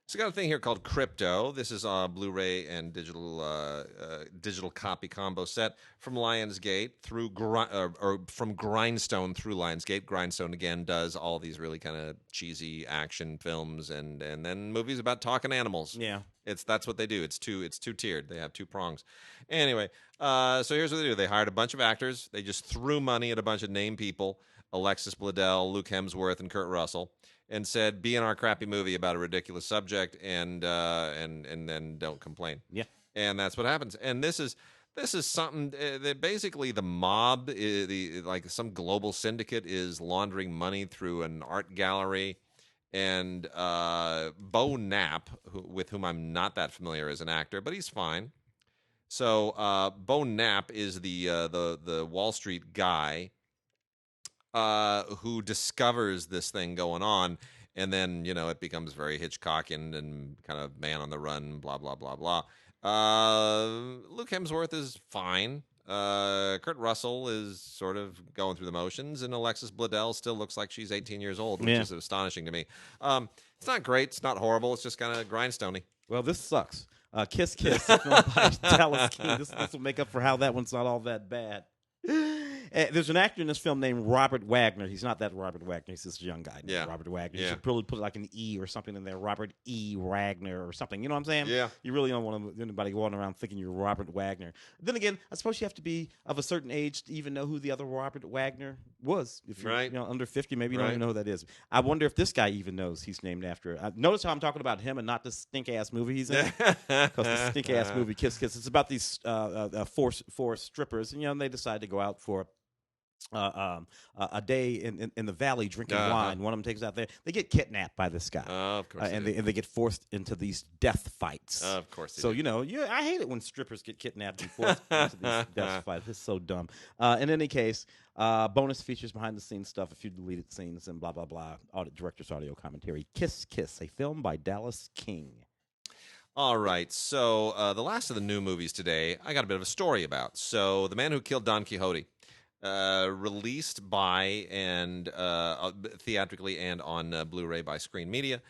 So we got a thing here called Crypto. This is a Blu-ray and digital copy combo set from Lionsgate or from Grindstone through Lionsgate. Grindstone again does all these really kind of cheesy action films and then movies about talking animals. Yeah, that's what they do. It's two tiered. They have two prongs. Anyway, so here's what they do. They hired a bunch of actors. They just threw money at a bunch of name people: Alexis Bledel, Luke Hemsworth, and Kurt Russell. And said, be in our crappy movie about a ridiculous subject, and then don't complain. Yeah, and that's what happens. And this is something that basically the mob, like some global syndicate, is laundering money through an art gallery. And Bo Knapp, with whom I'm not that familiar as an actor, but he's fine. So Bo Knapp is the Wall Street guy. Who discovers this thing going on, and then it becomes very Hitchcockian and kind of man on the run, blah blah blah blah. Luke Hemsworth is fine. Kurt Russell is sort of going through the motions, and Alexis Bledel still looks like she's 18 years old, which is astonishing to me. It's not great. It's not horrible. It's just kind of grindstone-y. Well, this sucks. Kiss Kiss by Dallas King. This will make up for how that one's not all that bad. There's an actor in this film named Robert Wagner. He's not that Robert Wagner. He's this young guy named Robert Wagner. You should probably put like an E or something in there. Robert E. Wagner or something. You know what I'm saying? Yeah. You really don't want anybody going around thinking you're Robert Wagner. Then again, I suppose you have to be of a certain age to even know who the other Robert Wagner was. If you're under 50, maybe you don't even know who that is. I wonder if this guy even knows he's named after. Notice how I'm talking about him and not the stink-ass movie he's in? Because the stink-ass movie, Kiss Kiss, it's about these four strippers, and they decide to go out for a day in the valley drinking wine. One of them takes out there. They get kidnapped by this guy. Of course, and they get forced into these death fights. Of course. So I hate it when strippers get kidnapped and forced into these death fights. It's so dumb. In any case, bonus features, behind the scenes stuff, a few deleted scenes, and blah blah blah. Director's audio commentary. Kiss Kiss, a film by Dallas King. All right, so the last of the new movies today, I got a bit of a story about. So, The Man Who Killed Don Quixote. Released by and theatrically and on Blu-ray by Screen Media.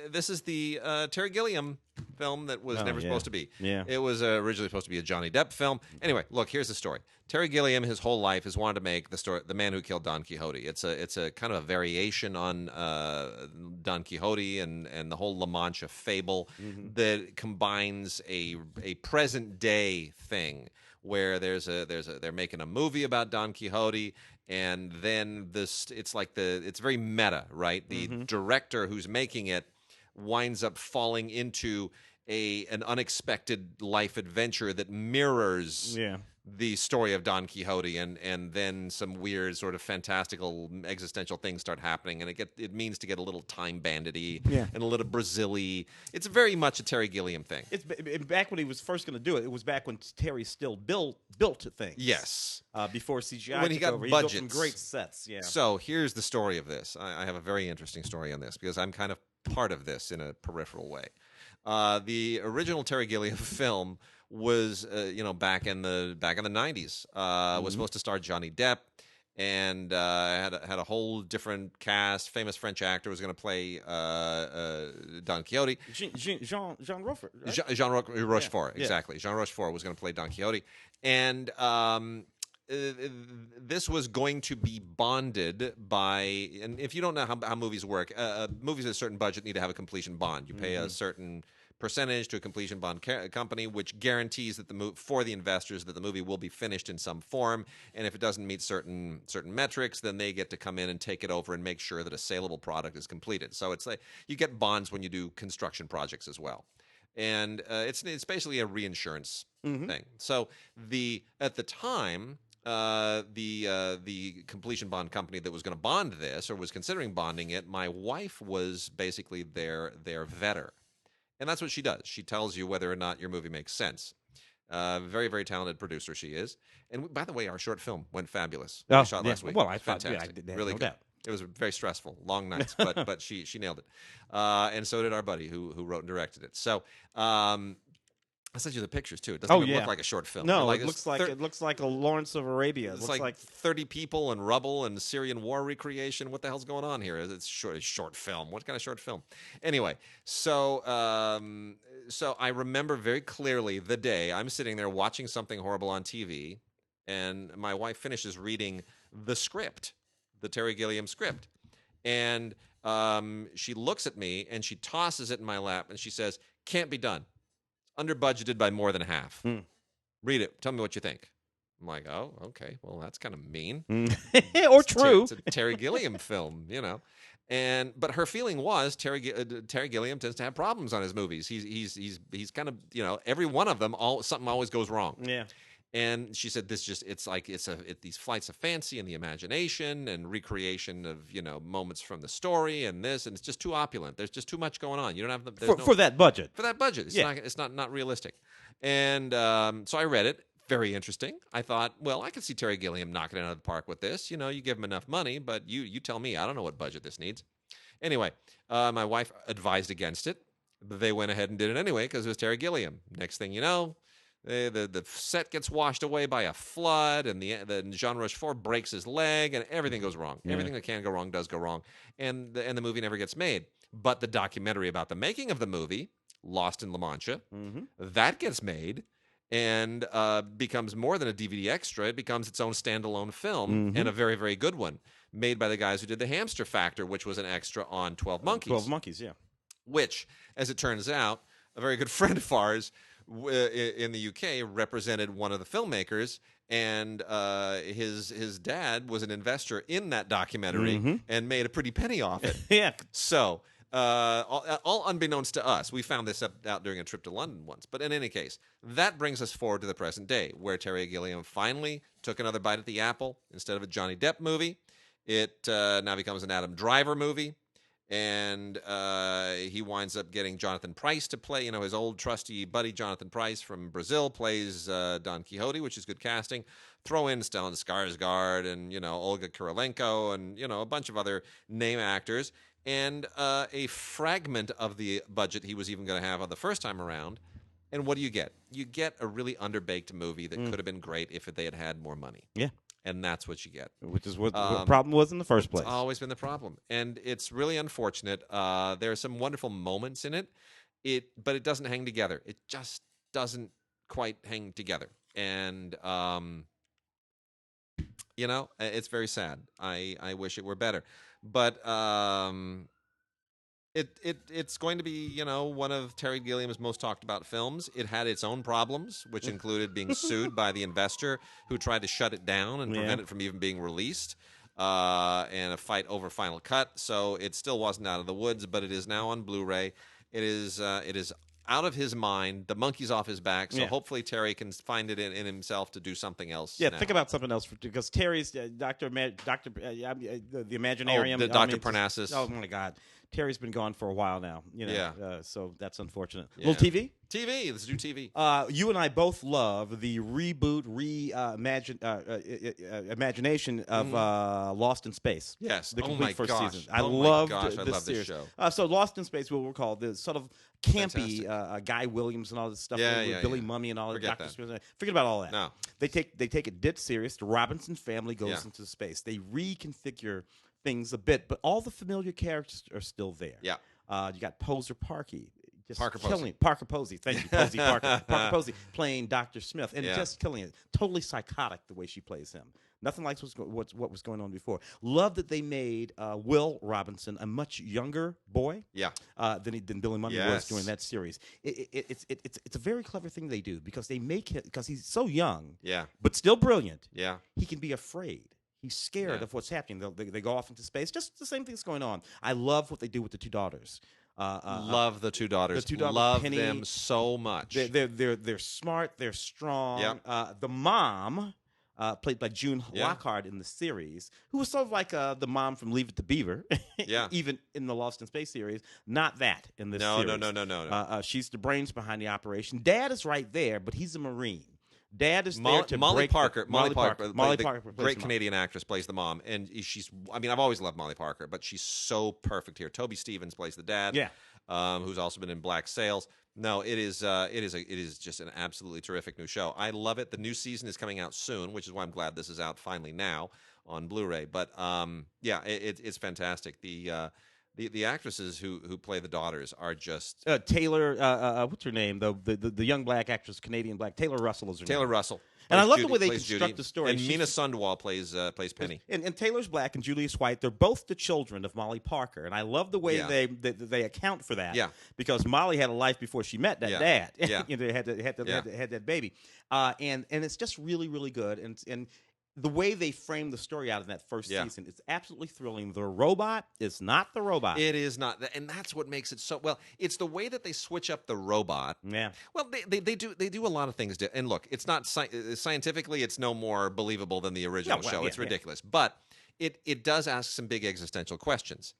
This is the Terry Gilliam film that was never supposed to be. Yeah. It was originally supposed to be a Johnny Depp film. Anyway, look, here's the story. Terry Gilliam, his whole life, has wanted to make the story, The Man Who Killed Don Quixote. It's a kind of a variation on Don Quixote and the whole La Mancha fable that combines a present day thing where they're making a movie about Don Quixote, and then it's very meta, right? The director who's making it winds up falling into an unexpected life adventure that mirrors the story of Don Quixote, and then some weird sort of fantastical existential things start happening, and it means to get a little time bandity and a little Brazil-y. It's very much a Terry Gilliam thing. It's back when he was first going to do it. It was back when Terry still built things. Yes. Before CGI when he got over. budgets. He built some great sets. Yeah. So here's the story of this. I have a very interesting story on this because I'm kind of part of this in a peripheral way. The original Terry Gilliam film was, back in the 90s. Was supposed to star Johnny Depp, and had a whole different cast. Famous French actor was going to play Don Quixote. Jean Rochefort. Right? Jean Rochefort, exactly. Jean Rochefort was going to play Don Quixote, and this was going to be bonded by, and if you don't know how movies work, movies with a certain budget need to have a completion bond. You pay a certain percentage to a completion bond company, which guarantees that for the investors that the movie will be finished in some form, and if it doesn't meet certain metrics, then they get to come in and take it over and make sure that a saleable product is completed. So it's like you get bonds when you do construction projects as well. And it's basically a reinsurance thing. So at the time, the completion bond company that was going to bond this, or was considering bonding it, my wife was basically their vetter. And that's what she does. She tells you whether or not your movie makes sense. Very, very talented producer she is. And by the way, our short film went fabulous. We shot last week. Well, I thought, fantastic. I did really no good. doubt. It was very stressful, long nights, but she nailed it. And so did our buddy who wrote and directed it. So I sent you the pictures too. It doesn't even look like a short film. No, it looks like a Lawrence of Arabia. It looks looks like 30 people and rubble and Syrian war recreation. What the hell's going on here? It's short film. What kind of short film? Anyway, so I remember very clearly the day I'm sitting there watching something horrible on TV, and my wife finishes reading the script, the Terry Gilliam script, and she looks at me and she tosses it in my lap and she says, "Can't be done. Under budgeted by more than half. Read it. Tell me what you think." I'm like, "Oh, okay. Well, that's kind of mean." Or true. It's a Terry Gilliam film, but her feeling was Terry Gilliam tends to have problems on his movies. He's kind of, every one of them, something always goes wrong. Yeah. And she said, these flights of fancy and the imagination and recreation of, moments from the story and this, and it's just too opulent. There's just too much going on. You don't have for that budget. For that budget. It's not realistic. And so I read it. Very interesting. I thought, well, I could see Terry Gilliam knocking it out of the park with this. You give him enough money, but you tell me. I don't know what budget this needs. Anyway, my wife advised against it. They went ahead and did it anyway because it was Terry Gilliam. Next thing you know, the set gets washed away by a flood, and the Jean Rochefort breaks his leg, and everything goes wrong. Yeah. Everything that can go wrong does go wrong, and the movie never gets made. But the documentary about the making of the movie, Lost in La Mancha, that gets made and becomes more than a DVD extra. It becomes its own standalone film, and a very, very good one, made by the guys who did The Hamster Factor, which was an extra on 12 Monkeys. 12 Monkeys, yeah. Which, as it turns out, a very good friend of ours in the UK represented one of the filmmakers, and his dad was an investor in that documentary and made a pretty penny off it. Yeah. So all unbeknownst to us, we found this out during a trip to London once. But in any case, that brings us forward to the present day, where Terry Gilliam finally took another bite at the apple. Instead of a Johnny Depp movie, it now becomes an Adam Driver movie. And he winds up getting Jonathan Pryce to play, his old trusty buddy Jonathan Pryce from Brazil plays Don Quixote, which is good casting. Throw in Stellan Skarsgård and, Olga Kurylenko and, a bunch of other name actors. And a fragment of the budget he was even going to have on the first time around. And what do you get? You get a really underbaked movie that could have been great if they had had more money. Yeah. And that's what you get. Which is what the problem was in the first place. It's always been the problem. And it's really unfortunate. There are some wonderful moments in it. but it doesn't hang together. It just doesn't quite hang together. And it's very sad. I wish it were better. But it's going to be, one of Terry Gilliam's most talked about films. It had its own problems, which included being sued by the investor who tried to shut it down and prevent it from even being released, and a fight over final cut. So it still wasn't out of the woods, but it is now on Blu-ray. It is out of his mind. The monkey's off his back. So hopefully Terry can find it in himself to do something else. Yeah, think about something else because Terry's the Imaginarium. The Dr. Parnassus. Oh my God, Terry's been gone for a while now. So that's unfortunate. Yeah. Little TV. Let's do TV. You and I both love the reboot, imagination of Lost in Space. Yes, the complete first season. I loved love this show. So Lost in Space, we'll recall the sort of campy Guy Williams and all this stuff with Billy Mummy and all that. Dr. Smith. Forget about all that. No, they take it dead serious. The Robinson family goes into space. They reconfigure things a bit, but all the familiar characters are still there. Yeah, you got Poser Parky. Just Parker killing Posey. it. Parker Posey. Thank you, Posey Parker. Parker Posey playing Dr. Smith and just killing it. Totally psychotic the way she plays him. Nothing like what was going on before. Love that they made Will Robinson a much younger boy than Billy Mummy was during that series. It's a very clever thing they do because they make him, because he's so young but still brilliant. Yeah. He can be afraid. He's scared of what's happening. They go off into space. Just the same thing's going on. I love what they do with the two daughters. Love the two daughters. Love Penny, them so much. They're smart. They're strong. Yep. The mom, played by June Lockhart in the series, who was sort of like the mom from Leave It to Beaver. Even in the Lost in Space series, not that in this series. No. She's the brains behind the operation. Dad is right there, but he's a Marine. Dad is there to Molly break Parker. Molly Parker, great Canadian actress, plays the mom, and she's. I mean, I've always loved Molly Parker, but she's so perfect here. Toby Stevens plays the dad. Who's also been in Black Sails. No, it is just an absolutely terrific new show. I love it. The new season is coming out soon, which is why I'm glad this is out finally now on Blu-ray. But it's fantastic. The actresses who play the daughters are just Taylor. What's her name? The young black actress, Canadian black. Taylor Russell is her name. Taylor Russell. And I love the way they construct the story. And Mina Sundwall plays Penny. And Taylor's black and Julius White. They're both the children of Molly Parker. And I love the way they account for that. Because Molly had a life before she met that dad. Had that baby. And it's just really, really good. And the way they frame the story out in that first season, it's absolutely thrilling. The robot is not the robot. It is not, and that's what makes it so well. It's the way that they switch up the robot. Yeah. Well, they do a lot of things. And look, it's not scientifically, it's no more believable than the original show. It's ridiculous, but it does ask some big existential questions,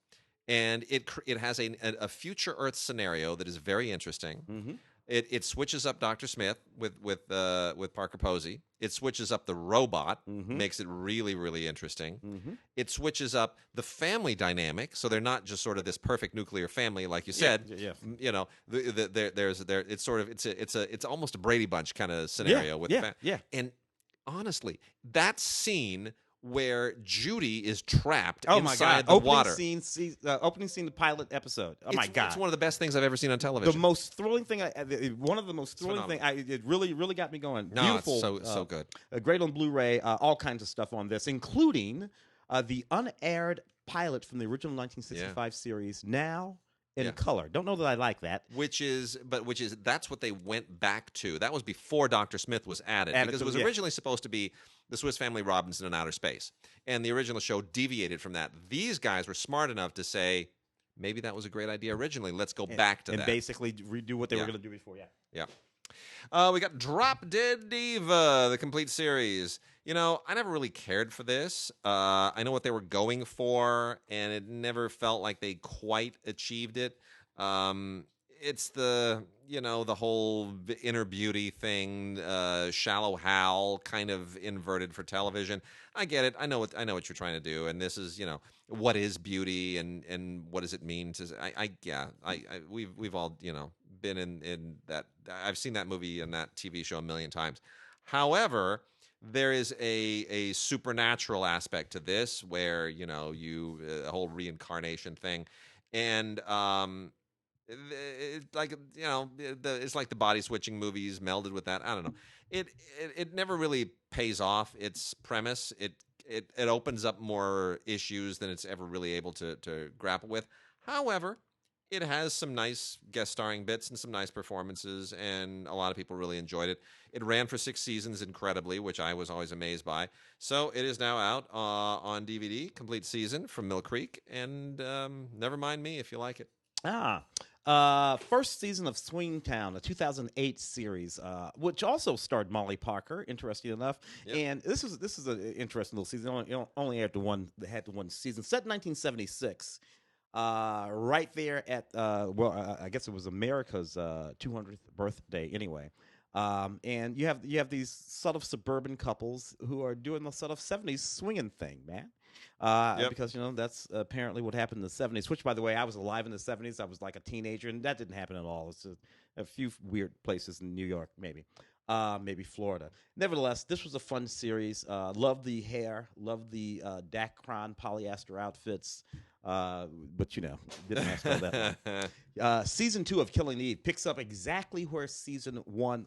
and it has a future Earth scenario that is very interesting. Mm-hmm. It switches up Dr. Smith with Parker Posey. It switches up the robot, makes it really, really interesting. Mm-hmm. It switches up the family dynamic, so they're not just sort of this perfect nuclear family, like you said. You know, it's almost a Brady Bunch kind of scenario with the family. And honestly, that scene where Judy is trapped inside the water. Opening scene, the pilot episode. Oh my God! It's one of the best things I've ever seen on television. The most thrilling thing, one of the most thrilling things. It really got me going. No, beautiful, it's so good. Great on Blu-ray. All kinds of stuff on this, including the unaired pilot from the original 1965 series. Now in color. Don't know that I like that. Which is that's what they went back to. That was before Dr. Smith was added because it was originally supposed to be the Swiss Family Robinson in outer space. And the original show deviated from that. These guys were smart enough to say, maybe that was a great idea originally. Let's go back to that. And basically redo what they were going to do before, Yeah. We got Drop Dead Diva, the complete series. You know, I never really cared for this. I know what they were going for, and it never felt like they quite achieved it. It's the whole inner beauty thing, Shallow Hal, kind of inverted for television. I get it. I know what you're trying to do, and this is, what is beauty and what does it mean to? We've all been in that. I've seen that movie and that TV show a million times. However, there is a supernatural aspect to this where a whole reincarnation thing, and like it's like the body switching movies melded with that. I don't know. It never really pays off its premise. It opens up more issues than it's ever really able to grapple with. However, it has some nice guest starring bits and some nice performances, and a lot of people really enjoyed it. It ran for 6 seasons incredibly, which I was always amazed by. So it is now out on DVD, complete season from Mill Creek, and never mind me if you like it. First season of Swingtown, a 2008 series, which also starred Molly Parker. Interesting enough, yep. And this is an interesting little season. Only had the one season, set in 1976. Right there at I guess it was America's 200th birthday anyway. And you have these sort of suburban couples who are doing the sort of 70s swinging thing, man. Yep. Because that's apparently what happened in the 70s. Which, by the way, I was alive in the 70s. I was like a teenager, and that didn't happen at all. It's a few weird places in New York, maybe Florida. Nevertheless, this was a fun series. Loved the hair, loved the Dacron polyester outfits. But didn't last all that long. Season 2 of Killing Eve picks up exactly where season 1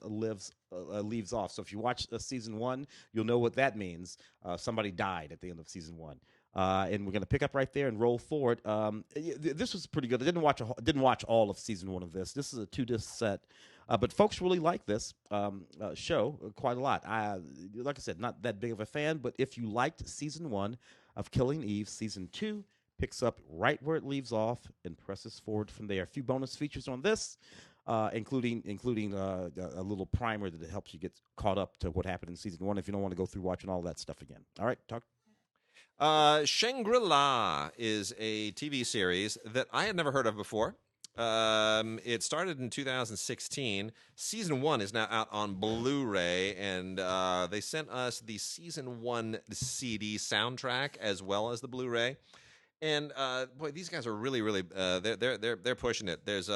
leaves off. So if you watch season 1, you'll know what that means. Somebody died at the end of season 1. And we're going to pick up right there and roll forward. This was pretty good. I didn't watch all of season 1 of this. This is a 2-disc set. But folks really like this show quite a lot. Like I said, not that big of a fan, but if you liked season 1 of Killing Eve, season 2 picks up right where it leaves off and presses forward from there. A few bonus features on this, including a little primer that helps you get caught up to what happened in season 1 if you don't want to go through watching all that stuff again. All right, talk. Shangri-La is a TV series that I had never heard of before. It started in 2016. Season 1 is now out on Blu-ray, and they sent us the season 1 CD soundtrack as well as the Blu-ray. And boy, these guys are really, really they're pushing it. There's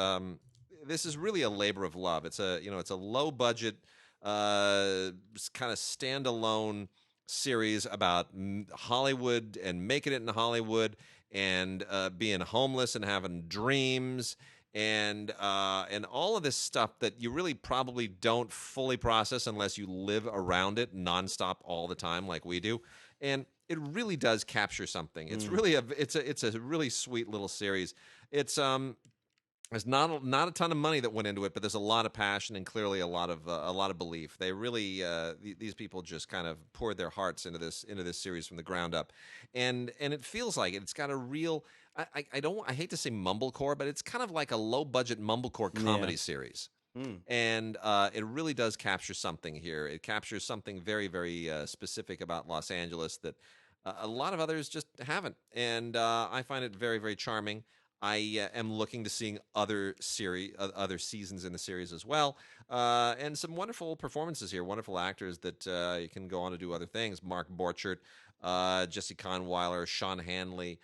this is really a labor of love. It's a low budget kind of standalone series about Hollywood and making it in Hollywood and being homeless and having dreams and all of this stuff that you really probably don't fully process unless you live around it nonstop all the time like we do. And it really does capture something. It's really it's a really sweet little series. It's there's not a ton of money that went into it, but there's a lot of passion and clearly a lot of belief. They really these people just kind of poured their hearts into this series from the ground up, and it feels like it. It's got a real I hate to say mumblecore, but it's kind of like a low budget mumblecore comedy series. And it really does capture something here. It captures something very, very specific about Los Angeles that a lot of others just haven't. And I find it very, very charming. I am looking to seeing other seasons in the series as well, and some wonderful performances here. Wonderful actors that you can go on to do other things. Mark Borchardt, Jesse Conweiler, Sean Hanley,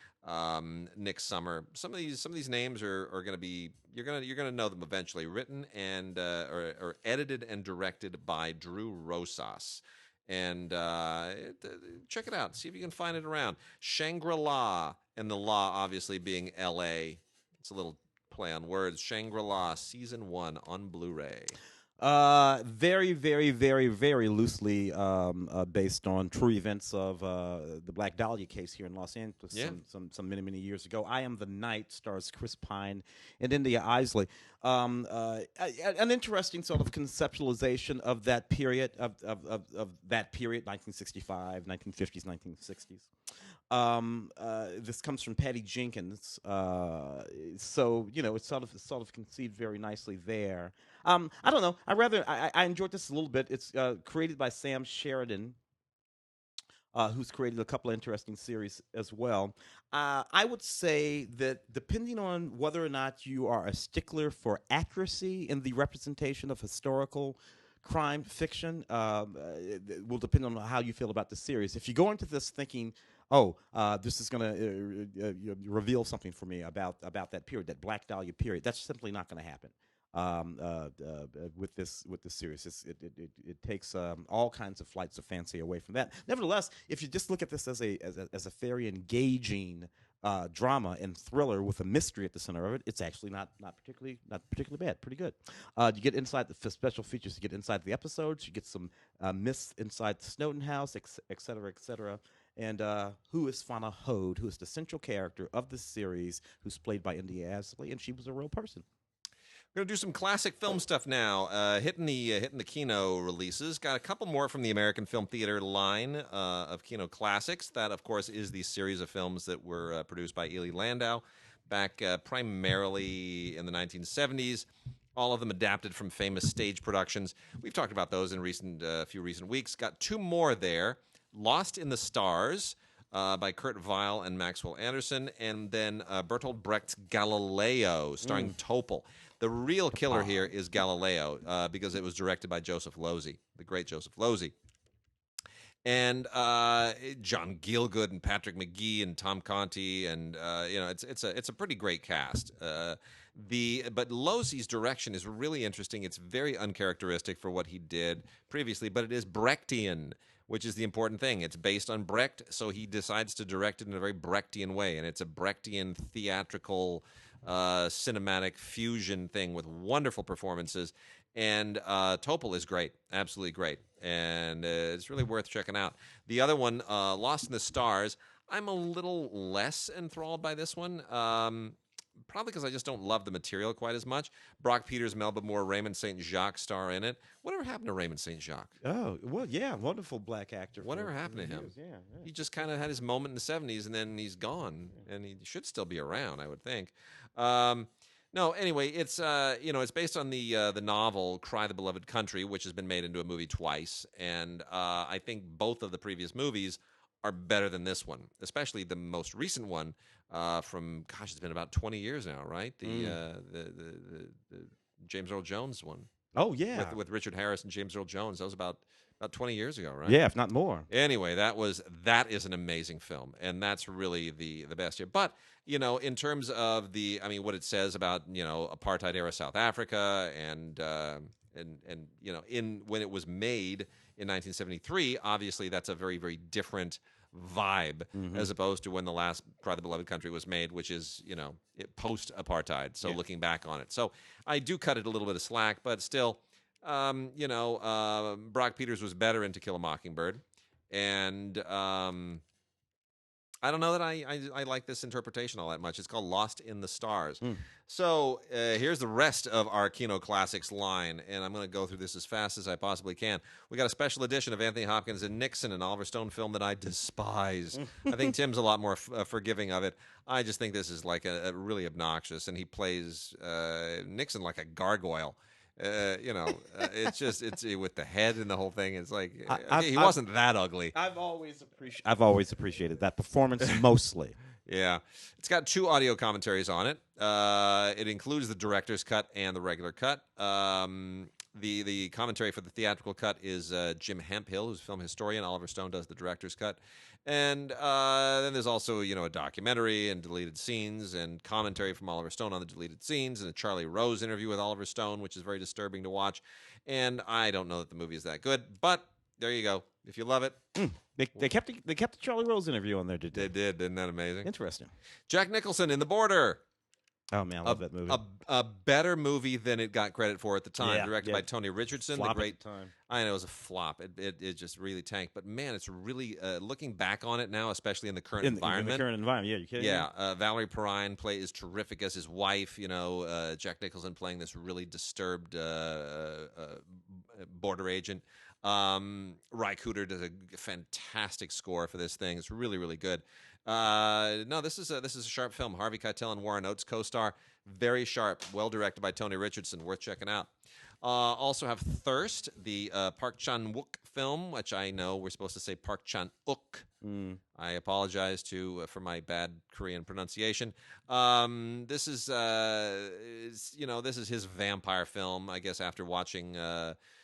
Nick Summer. Some of these names are going to be you're going to know them eventually. Written and or edited and directed by Drew Rosas. And check it out. See if you can find it around. Shangri-La, and the law obviously being L.A. It's a little play on words. Shangri-La Season 1 on Blu-ray. Very, very, very, very loosely based on true events of the Black Dahlia case here in Los Angeles some many, many years ago. I Am the Night stars Chris Pine and India Isley. An interesting sort of conceptualization of that period, of that period, 1965, 1950s, 1960s. This comes from Patty Jenkins, so it's sort of conceived very nicely there. I don't know. I enjoyed this a little bit. It's created by Sam Sheridan, who's created a couple of interesting series as well. I would say that depending on whether or not you are a stickler for accuracy in the representation of historical crime fiction, it will depend on how you feel about the series. If you go into this thinking, this is going to reveal something for me about that period, that Black Dahlia period, that's simply not going to happen. With this series, it takes all kinds of flights of fancy away from that. Nevertheless, if you just look at this as a very engaging drama and thriller with a mystery at the center of it, it's actually not particularly bad. Pretty good. You get inside the special features. You get inside the episodes. You get some myths inside the Snowden house, et cetera, et cetera. And who is Fauna Hode, who is the central character of the series, who's played by India Asley, and she was a real person. We're going to do some classic film stuff now. Hitting the Kino releases. Got a couple more from the American Film Theater line of Kino classics. That, of course, is the series of films that were produced by Ely Landau back primarily in the 1970s. All of them adapted from famous stage productions. We've talked about those in a few recent weeks. Got two more there. Lost in the Stars by Kurt Weill and Maxwell Anderson, and then Bertolt Brecht's Galileo, starring Topol. The real killer here is Galileo, because it was directed by Joseph Losey, the great Joseph Losey. And John Gielgud and Patrick McGee and Tom Conti, and it's a pretty great cast. But Losey's direction is really interesting. It's very uncharacteristic for what he did previously, but it is Brechtian, which is the important thing. It's based on Brecht, so he decides to direct it in a very Brechtian way, and it's a Brechtian theatrical cinematic fusion thing with wonderful performances. And Topol is great, absolutely great, and it's really worth checking out. The other one, Lost in the Stars, I'm a little less enthralled by this one, probably because I just don't love the material quite as much. Brock Peters, Melba Moore, Raymond St. Jacques star in it. Whatever happened to Raymond St. Jacques? Oh, well, yeah, wonderful black actor. Whatever happened to him? Yeah. He just kind of had his moment in the 70s, and then he's gone, and he should still be around, I would think. No, anyway, it's it's based on the novel Cry the Beloved Country, which has been made into a movie twice, and I think both of the previous movies are better than this one, especially the most recent one from, gosh, it's been about 20 years now, right? The James Earl Jones one. Oh, yeah. With Richard Harris and James Earl Jones. That was about 20 years ago, right? Yeah, if not more. Anyway, that is an amazing film, and that's really the best here. But, in terms of what it says about, apartheid era South Africa and when it was made in 1973, obviously that's a very, very different vibe as opposed to when the last Cry the Beloved Country was made, which is, post-apartheid. So looking back on it. So I do cut it a little bit of slack, but still, Brock Peters was better in To Kill a Mockingbird. And I don't know that I like this interpretation all that much. It's called Lost in the Stars. So here's the rest of our Kino Classics line, and I'm going to go through this as fast as I possibly can. We got a special edition of Anthony Hopkins and Nixon, an Oliver Stone film that I despise. I think Tim's a lot more forgiving of it. I just think this is like a really obnoxious, and he plays Nixon like a gargoyle. It's with the head and the whole thing. It's like he wasn't that ugly. I've always appreciated that performance mostly. Yeah, it's got two audio commentaries on it. It includes the director's cut and the regular cut. The commentary for the theatrical cut is Jim Hemphill, who's a film historian. Oliver Stone does the director's cut. And then there's also, a documentary and deleted scenes and commentary from Oliver Stone on the deleted scenes and a Charlie Rose interview with Oliver Stone, which is very disturbing to watch. And I don't know that the movie is that good, but there you go. If you love it. They kept the Charlie Rose interview on there, did they? They did. Isn't that amazing? Interesting. Jack Nicholson in The Border. Oh, man, I love that movie. A better movie than it got credit for at the time. Directed by Tony Richardson. Flop at the time. I know it was a flop. It just really tanked. But, man, it's really, looking back on it now, especially in the current environment. In the current environment, yeah, you kidding me? Yeah, Valerie Perrine is terrific as his wife. Jack Nicholson playing this really disturbed border agent. Ry Cooder does a fantastic score for this thing. It's really, really good. No, this is a sharp film. Harvey Keitel and Warren Oates co-star. Very sharp. Well directed by Tony Richardson. Worth checking out. Also have Thirst, the Park Chan-wook film, which I know we're supposed to say Park Chan-wook. I apologize for my bad Korean pronunciation. This is his vampire film. I guess after watching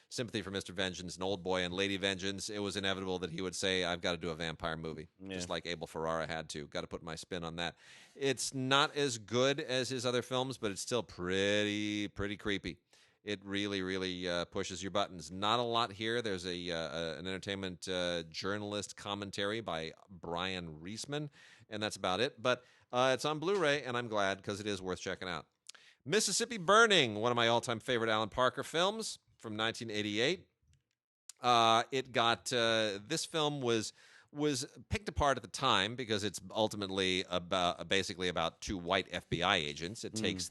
Sympathy for Mr. Vengeance and Old Boy and Lady Vengeance, it was inevitable that he would say, I've got to do a vampire movie, just like Abel Ferrara had to. Got to put my spin on that. It's not as good as his other films, but it's still pretty creepy. It really, really pushes your buttons. Not a lot here. There's an entertainment journalist commentary by Brian Reisman, and that's about it. But it's on Blu-ray, and I'm glad because it is worth checking out. Mississippi Burning, one of my all-time favorite Alan Parker films from 1988. This film was picked apart at the time because it's ultimately basically about two white FBI agents. It takes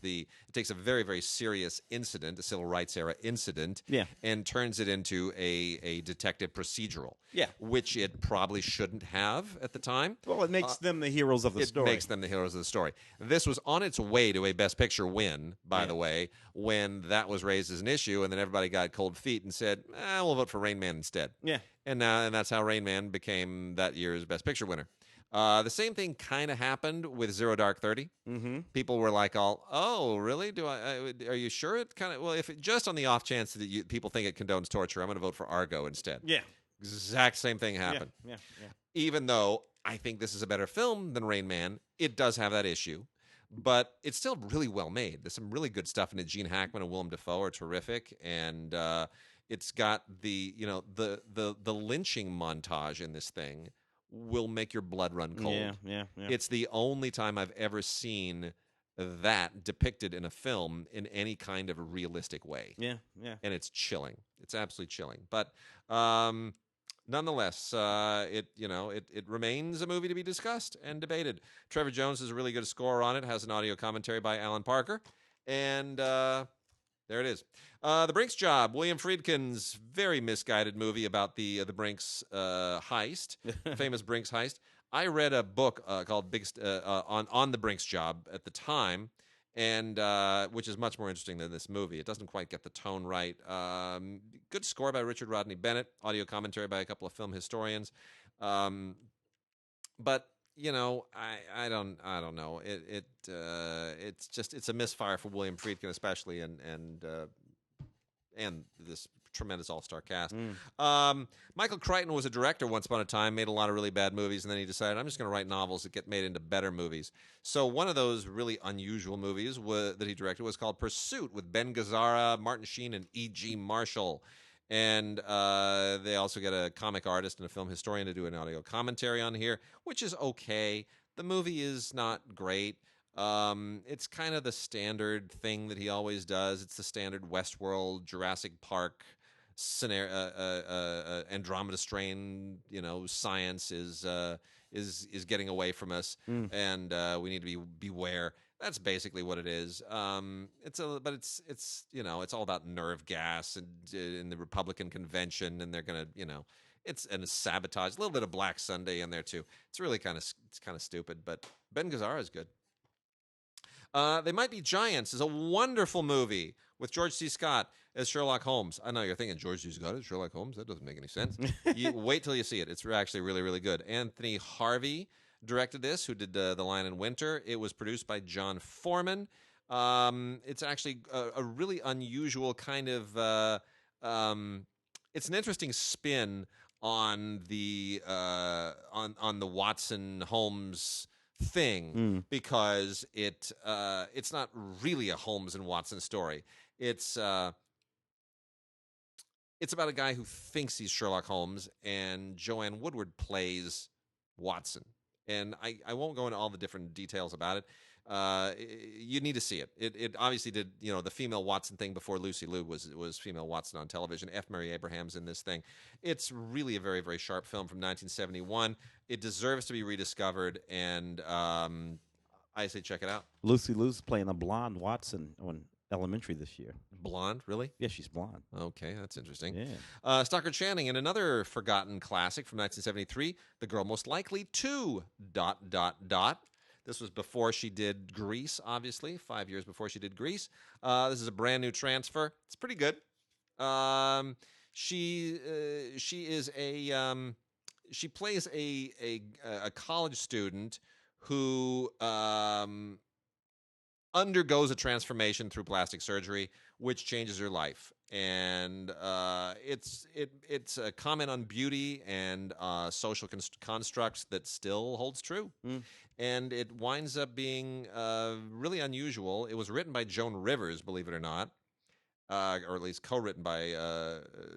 a very, very serious incident, a civil rights era incident, and turns it into a detective procedural. Which it probably shouldn't have at the time. Well, it makes them the heroes of the story. It makes them the heroes of the story. This was on its way to a Best Picture win, by the way, when that was raised as an issue, and then everybody got cold feet and said, we'll vote for Rain Man instead. And that's how Rain Man became that year's Best Picture winner. The same thing kind of happened with Zero Dark 30. People were like, "Oh, really? Are you sure?" It kind of if it, just on the off chance that people think it condones torture, I'm going to vote for Argo instead. Exact same thing happened. Even though I think this is a better film than Rain Man, it does have that issue. But it's still really well made. There's some really good stuff in it. Gene Hackman and Willem Dafoe are terrific, and it's got the lynching montage in this thing will make your blood run cold. It's the only time I've ever seen that depicted in a film in any kind of a realistic way. And it's chilling. It's absolutely chilling. But nonetheless, it remains a movie to be discussed and debated. Trevor Jones has a really good score on it. Has an audio commentary by Alan Parker, and there it is. The Brink's Job, William Friedkin's very misguided movie about the Brink's heist, famous Brink's heist. I read a book called on the Brink's Job at the time, and which is much more interesting than this movie. It doesn't quite get the tone right. Good score by Richard Rodney Bennett, audio commentary by a couple of film historians, but I don't know. It's a misfire for William Friedkin especially, and this tremendous all-star cast. Michael Crichton was a director once upon a time, made a lot of really bad movies, and then he decided, I'm just going to write novels that get made into better movies. So one of those really unusual movies that he directed was called Pursuit with Ben Gazzara, Martin Sheen, and E.G. Marshall. And they also get a comic artist and a film historian to do an audio commentary on here, which is okay. The movie is not great. It's kind of the standard thing that he always does. It's the standard Westworld, Jurassic Park scenario, Andromeda strain. Science is getting away from us, and we need to beware. That's basically what it is. It's all about nerve gas and in the Republican convention, and they're gonna, it's sabotage. A little bit of Black Sunday in there too. It's really kind of stupid, but Ben Gazzara is good. They Might Be Giants is a wonderful movie with George C. Scott as Sherlock Holmes. I know you're thinking George C. Scott as Sherlock Holmes. That doesn't make any sense. You wait till you see it. It's actually really, really good. Anthony Harvey directed this, who did The Lion in Winter. It was produced by John Foreman. It's actually a really unusual kind of it's an interesting spin on the Watson Holmes thing, because it's not really a Holmes and Watson story. It's about a guy who thinks he's Sherlock Holmes, and Joanne Woodward plays Watson. And I won't go into all the different details about it. You need to see it. It obviously did, the female Watson thing before Lucy Liu was female Watson on television. F. Mary Abraham's in this thing. It's really a very, very sharp film from 1971. It deserves to be rediscovered, and I say check it out. Lucy Liu's playing a blonde Watson on Elementary this year. Blonde, really? Yeah, she's blonde. Okay, that's interesting. Yeah. Stockard Channing in another forgotten classic from 1973, The Girl Most Likely to ... This was before she did Grease, obviously, 5 years before she did Grease. This is a brand new transfer. It's pretty good. She plays a college student who undergoes a transformation through plastic surgery, which changes her life. And it's a comment on beauty and social constructs that still holds true. And it winds up being really unusual. It was written by Joan Rivers, believe it or not. or at least co-written by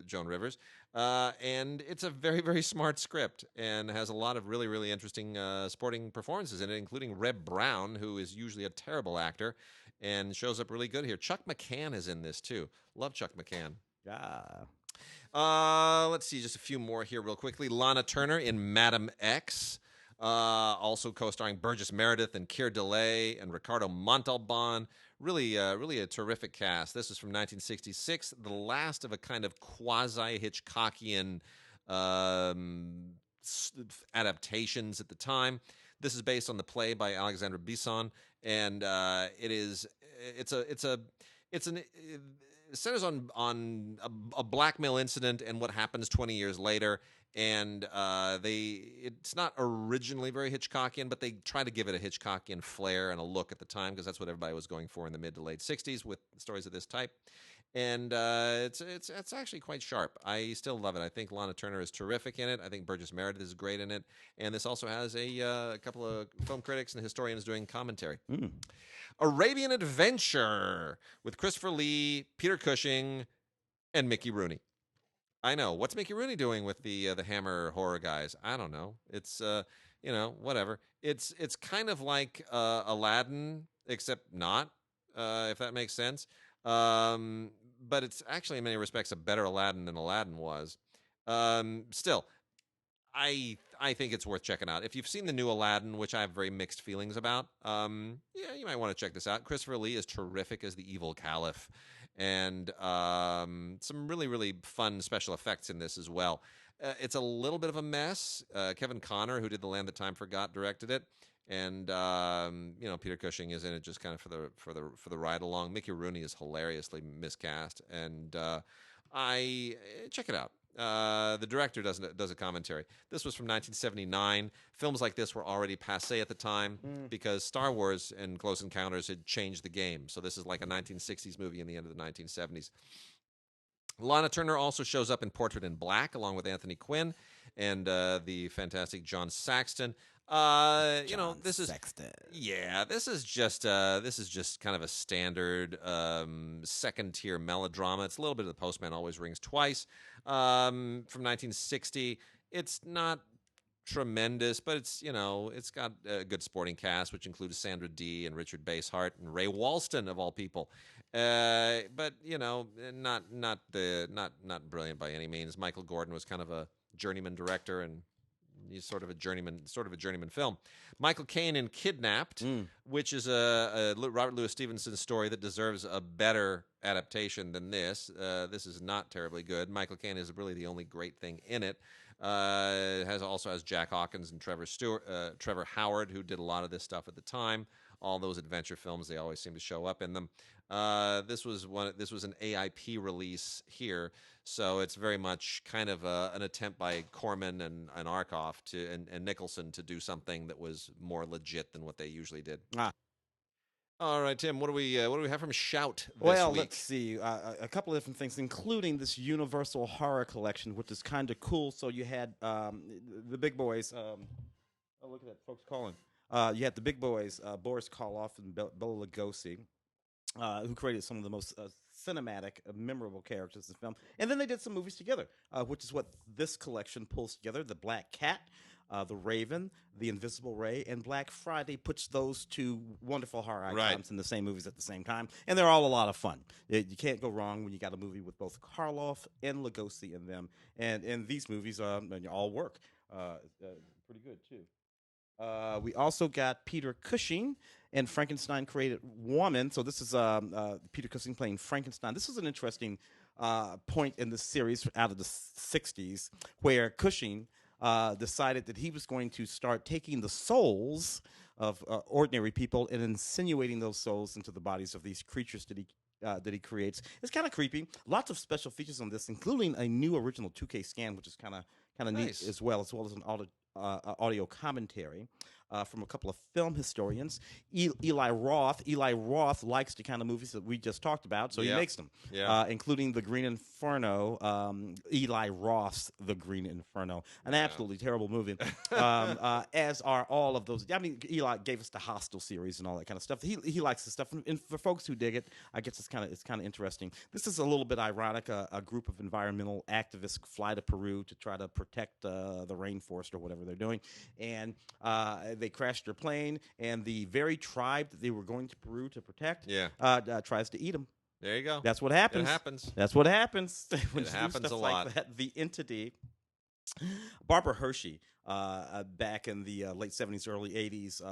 Joan Rivers. And it's a very, very smart script and has a lot of really, really interesting sporting performances in it, including Reb Brown, who is usually a terrible actor and shows up really good here. Chuck McCann is in this, too. Love Chuck McCann. Yeah. Let's see, just a few more here real quickly. Lana Turner in Madam X. Also co-starring Burgess Meredith and Keir Dullea and Ricardo Montalban. Really a terrific cast. This is from 1966, the last of a kind of quasi-Hitchcockian adaptations at the time. This is based on the play by Alexandre Besson, and it centers on a blackmail incident and what happens 20 years later. And it's not originally very Hitchcockian, but they try to give it a Hitchcockian flair and a look at the time, because that's what everybody was going for in the mid to late 60s with stories of this type. And it's actually quite sharp. I still love it. I think Lana Turner is terrific in it. I think Burgess Meredith is great in it. And this also has a couple of film critics and historians doing commentary. Arabian Adventure with Christopher Lee, Peter Cushing, and Mickey Rooney. I know. What's Mickey Rooney doing with the Hammer horror guys? I don't know. It's whatever. It's kind of like Aladdin, except not, if that makes sense. But it's actually in many respects a better Aladdin than Aladdin was. Still, I think it's worth checking out. If you've seen the new Aladdin, which I have very mixed feelings about, you might want to check this out. Christopher Lee is terrific as the evil caliph. And some really, really fun special effects in this as well. It's a little bit of a mess. Kevin Connor, who did The Land That Time Forgot, directed it, and Peter Cushing is in it just kind of for the ride along. Mickey Rooney is hilariously miscast, and I check it out. The director does a commentary. This was from 1979. Films like this were already passé at the time because Star Wars and Close Encounters had changed the game. So this is like a 1960s movie in the end of the 1970s. Lana Turner also shows up in Portrait in Black along with Anthony Quinn and the fantastic John Saxton. This is Sexton. Yeah, this is just kind of a standard second tier melodrama. It's a little bit of The Postman Always Rings Twice from 1960. It's not tremendous, but it's got a good sporting cast, which includes Sandra Dee and Richard Basehart and Ray Walston of all people. But not brilliant by any means. Michael Gordon was kind of a journeyman director, and he's sort of a journeyman film. Michael Caine in Kidnapped, which is a Robert Louis Stevenson story that deserves a better adaptation than this. This is not terribly good. Michael Caine is really the only great thing in it. It also has Jack Hawkins and Trevor Howard, who did a lot of this stuff at the time. All those adventure films, they always seem to show up in them. This was an AIP release here, so it's very much kind of an attempt by Corman and Arkoff and Nicholson to do something that was more legit than what they usually did. All right, Tim, what do we have from Shout this week? Let's see. A couple of different things, including this Universal Horror Collection, which is kind of cool. So you had the big boys. Look at that, folks calling. You had the big boys, Boris Karloff and Bela Lugosi, who created some of the most cinematic, memorable characters in the film. And then they did some movies together, which is what this collection pulls together. The Black Cat, The Raven, The Invisible Ray, and Black Friday puts those two wonderful horror icons in the same movies at the same time. And they're all a lot of fun. You can't go wrong when you got a movie with both Karloff and Lugosi in them. And these movies all work. Pretty good, too. We also got Peter Cushing and Frankenstein Created Woman. So this is Peter Cushing playing Frankenstein. This is an interesting point in the series out of the 60s where Cushing decided that he was going to start taking the souls of ordinary people and insinuating those souls into the bodies of these creatures that he creates. It's kind of creepy. Lots of special features on this, including a new original 2K scan, which is kind of nice. neat as well as an audio commentary. from a couple of film historians. Eli Roth likes the kind of movies that we just talked about, so he makes them, including The Green Inferno, Eli Roth's The Green Inferno, an absolutely terrible movie, as are all of those. I mean, Eli gave us the Hostel series and all that kind of stuff. He likes the stuff, and for folks who dig it, I guess it's kind of interesting. This is a little bit ironic. A group of environmental activists fly to Peru to try to protect the rainforest or whatever they're doing, and they crashed their plane, and the very tribe that they were going to Peru to protect tries to eat them. There you go. That's what happens. It happens. That's what happens. When it you happens do stuff a lot. like that. The Entity. Barbara Hershey, back in the late 70s, early 80s,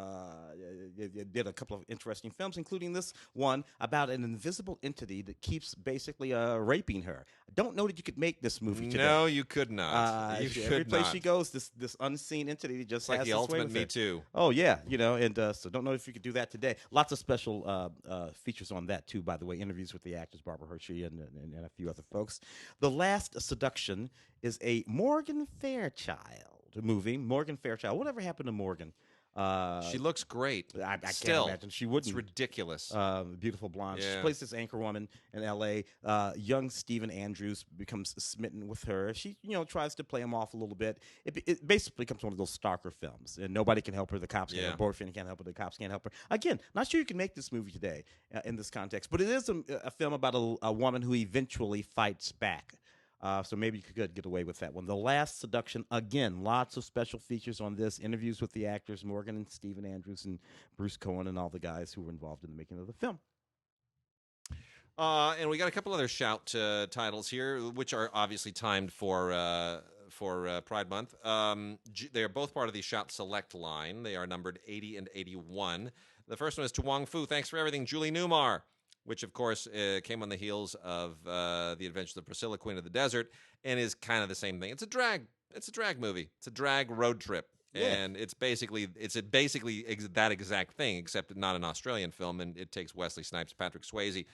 did a couple of interesting films, including this one about an invisible entity that keeps basically raping her. I don't know that you could make this movie today. No, you could not. Every place she goes, this unseen entity just like has the ultimate Me Too. Oh, yeah, and so don't know if you could do that today. Lots of special features on that, too, by the way. Interviews with the actors, Barbara Hershey and a few other folks. The Last Seduction is a Morgan Fairchild movie. Morgan Fairchild. Whatever happened to Morgan? She looks great. I can't imagine she wouldn't. It's ridiculous. Beautiful blonde. Yeah. She plays this anchor woman in L.A. Young Stephen Andrews becomes smitten with her. She, tries to play him off a little bit. It basically becomes one of those stalker films, and nobody can help her. The cops can't. Her boyfriend can't help her. The cops can't help her. Again, not sure you can make this movie today in this context, but it is a film about a woman who eventually fights back. So maybe you could get away with that one. The Last Seduction, again, lots of special features on this. Interviews with the actors, Morgan and Stephen Andrews and Bruce Cohen and all the guys who were involved in the making of the film. And we got a couple other shout titles here, which are obviously timed for Pride Month. They are both part of the Shout Select line. They are numbered 80 and 81. The first one is To Wong Fu, Thanks for Everything, Julie Newmar, which, of course, came on the heels of The Adventures of Priscilla, Queen of the Desert, and is kind of the same thing. It's a drag movie. It's a drag road trip. Yeah. And it's basically that exact thing, except not an Australian film, and it takes Wesley Snipes, Patrick Swayze,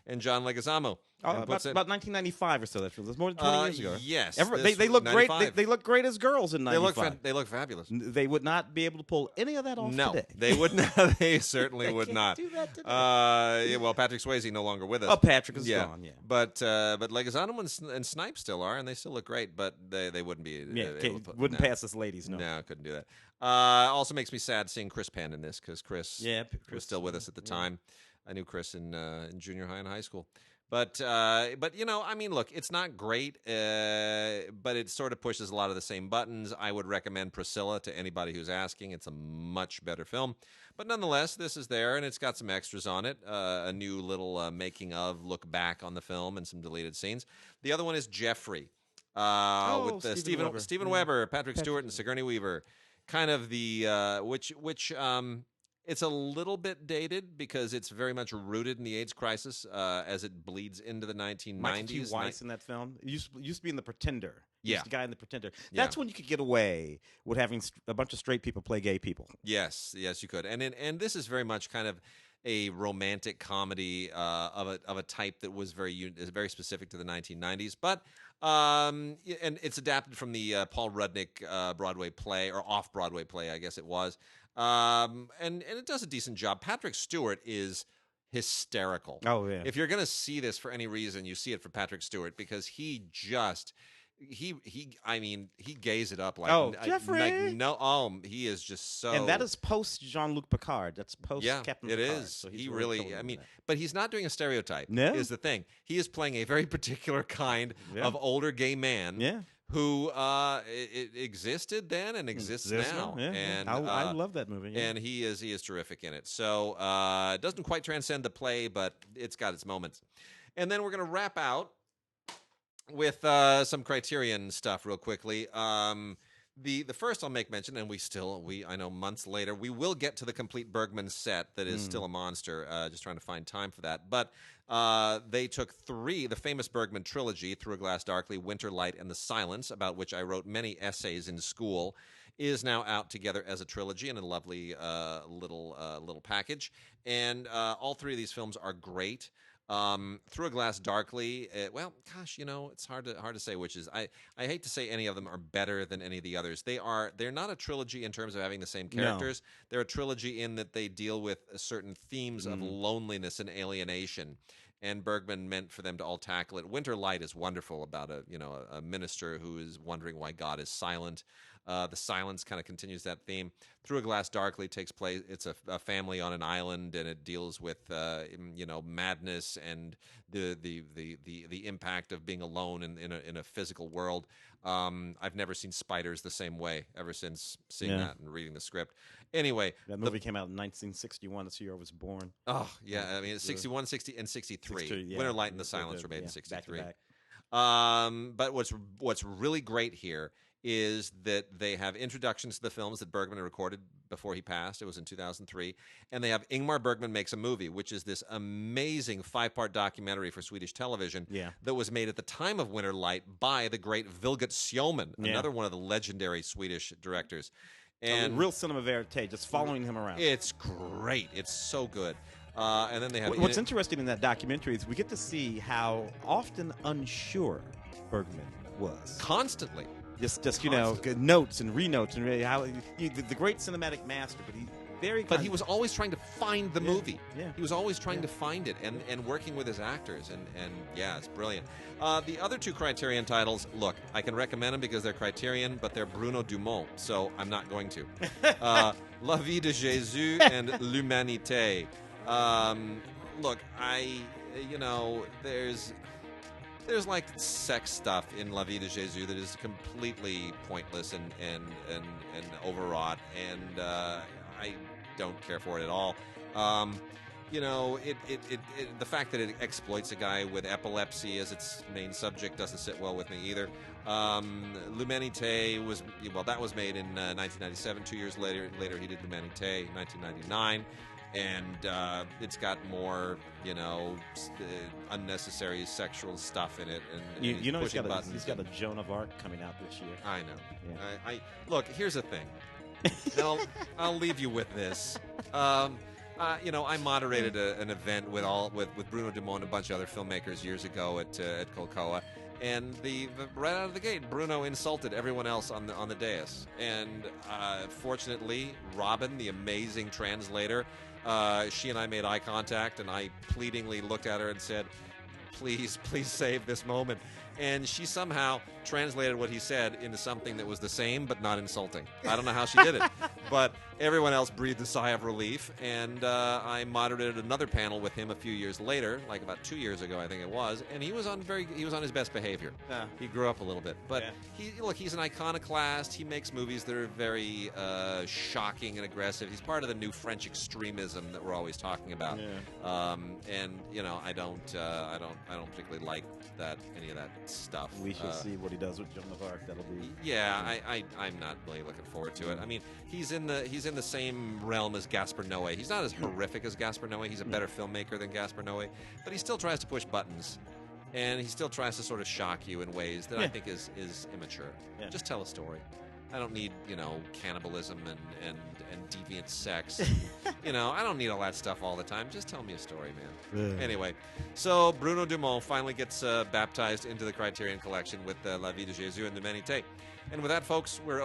and John Leguizamo. About 1995 or so. That film. That's more than 20 years ago. Yes, they look great. They look great as girls in 95. They look fabulous. They would not be able to pull any of that off today. They would not. They certainly would not. Do that today. Well, Patrick Swayze no longer with us. Oh, Patrick is gone. Yeah, but Leguizamo and Snipes still are, and they still look great. But they wouldn't be. Wouldn't pass as ladies. No, couldn't do that. Also makes me sad seeing Chris Penn in this, because Chris was still with us at the time. I knew Chris in junior high and high school. But look, it's not great, but it sort of pushes a lot of the same buttons. I would recommend Priscilla to anybody who's asking. It's a much better film. But nonetheless, this is there, and it's got some extras on it, a new little making of look back on the film and some deleted scenes. The other one is Jeffrey, with Steven Weber, Patrick Stewart, and Sigourney Weaver. Kind of the which it's a little bit dated because it's very much rooted in the AIDS crisis as it bleeds into the 1990s. Michael T. Weiss in that film. It used to be in The Pretender. Yeah. The guy in The Pretender. That's when you could get away with having a bunch of straight people play gay people. Yes, you could. And this is very much kind of a romantic comedy of a type that was very specific to the 1990s. But and it's adapted from the Paul Rudnick Broadway play, or off-Broadway play, I guess it was. And it does a decent job. Patrick Stewart is hysterical. Oh, yeah. If you're going to see this for any reason, you see it for Patrick Stewart, because he gays it up like Jeffrey. He is just so. And that is post Jean-Luc Picard. That's post Captain Picard. It is. So he really but he's not doing a stereotype. No. Is the thing. He is playing a very particular kind of older gay man. Yeah. Who it existed then and exists now. Yeah, and I love that movie. Yeah. And he is terrific in it. So it doesn't quite transcend the play, but it's got its moments. And then we're going to wrap out with some Criterion stuff real quickly. The first I'll make mention, and I know months later, we will get to the complete Bergman set that is still a monster, just trying to find time for that. But they took the famous Bergman trilogy, Through a Glass Darkly, Winter Light, and The Silence, about which I wrote many essays in school, is now out together as a trilogy in a lovely little package. And all three of these films are great. Through a Glass Darkly. Well, gosh, it's hard to say which is. I hate to say any of them are better than any of the others. They're not a trilogy in terms of having the same characters. No. They're a trilogy in that they deal with certain themes of loneliness and alienation. And Bergman meant for them to all tackle it. Winter Light is wonderful about a minister who is wondering why God is silent. The silence kind of continues that theme. Through a Glass Darkly takes place. It's a family on an island, and it deals with madness and the impact of being alone in a physical world. I've never seen Spiders the same way ever since seeing that and reading the script. Anyway, that movie came out in 1961. That's the year I was born. Oh yeah, I mean, it's 61, 60, and 63. Winter Light and the Silence were made in 63. Back to back. But what's really great here is that they have introductions to the films that Bergman had recorded before he passed. It was in 2003. And they have Ingmar Bergman Makes a Movie, which is this amazing 5-part documentary for Swedish television that was made at the time of Winter Light by the great Vilgot Sjöman, another one of the legendary Swedish directors. And real cinema verite, just following him around. It's great. It's so good. And then they have... What's interesting in that documentary is we get to see how often unsure Bergman was. Constantly. Just notes and renotes and how the great cinematic master, but he was always trying to find the movie. Yeah. He was always trying to find it and working with his actors and it's brilliant. The other two Criterion titles, look, I can recommend them because they're Criterion, but they're Bruno Dumont, so I'm not going to. La Vie de Jésus and L'Humanité. Look, there's like sex stuff in La Vie de Jésus that is completely pointless and overwrought, and I don't care for it at all. The fact that it exploits a guy with epilepsy as its main subject doesn't sit well with me either. L'Humanité was made in 1997. 2 years later he did L'Humanité, 1999. And it's got more, unnecessary sexual stuff in it. And he's got a Joan of Arc coming out this year. I know. Yeah. Look, here's the thing. I'll leave you with this. I moderated an event with Bruno Dumont and a bunch of other filmmakers years ago at Colcoa. And right out of the gate, Bruno insulted everyone else on the dais. And fortunately, Robin, the amazing translator, she and I made eye contact, and I pleadingly looked at her and said, please save this moment. And she somehow translated what he said into something that was the same but not insulting. I don't know how she did it, but everyone else breathed a sigh of relief. And I moderated another panel with him a few years later, like about 2 years ago, I think it was. And he was on his best behavior. He grew up a little bit, but he's an iconoclast. He makes movies that are very shocking and aggressive. He's part of the new French extremism that we're always talking about. I don't particularly like any of that stuff. We shall see what he does with Joan of Arc. That'll be I'm not really looking forward to it. I mean, he's in the same realm as Gaspar Noé. He's not as horrific as Gaspar Noé. He's a better filmmaker than Gaspar Noé, but he still tries to push buttons, and he still tries to sort of shock you in ways that I think is immature. Just tell a story. I don't need cannibalism and deviant sex. I don't need all that stuff all the time. Just tell me a story, man. Anyway, so Bruno Dumont finally gets baptized into the Criterion Collection with La Vie de Jésus and L'Humanité. And with that, folks, we're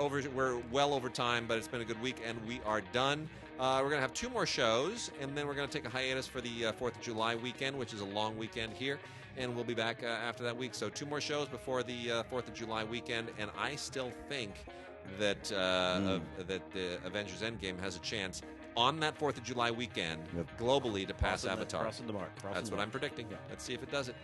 well over time, but it's been a good week, and we are done. We're going to have 2 more shows, and then we're going to take a hiatus for the 4th of July weekend, which is a long weekend here. And we'll be back after that week. So 2 more shows before the 4th of July weekend, and I still think that the Avengers Endgame has a chance on that 4th of July weekend globally to pass Avatar. Crossing the mark. That's what I'm predicting. Yeah. Let's see if it does it.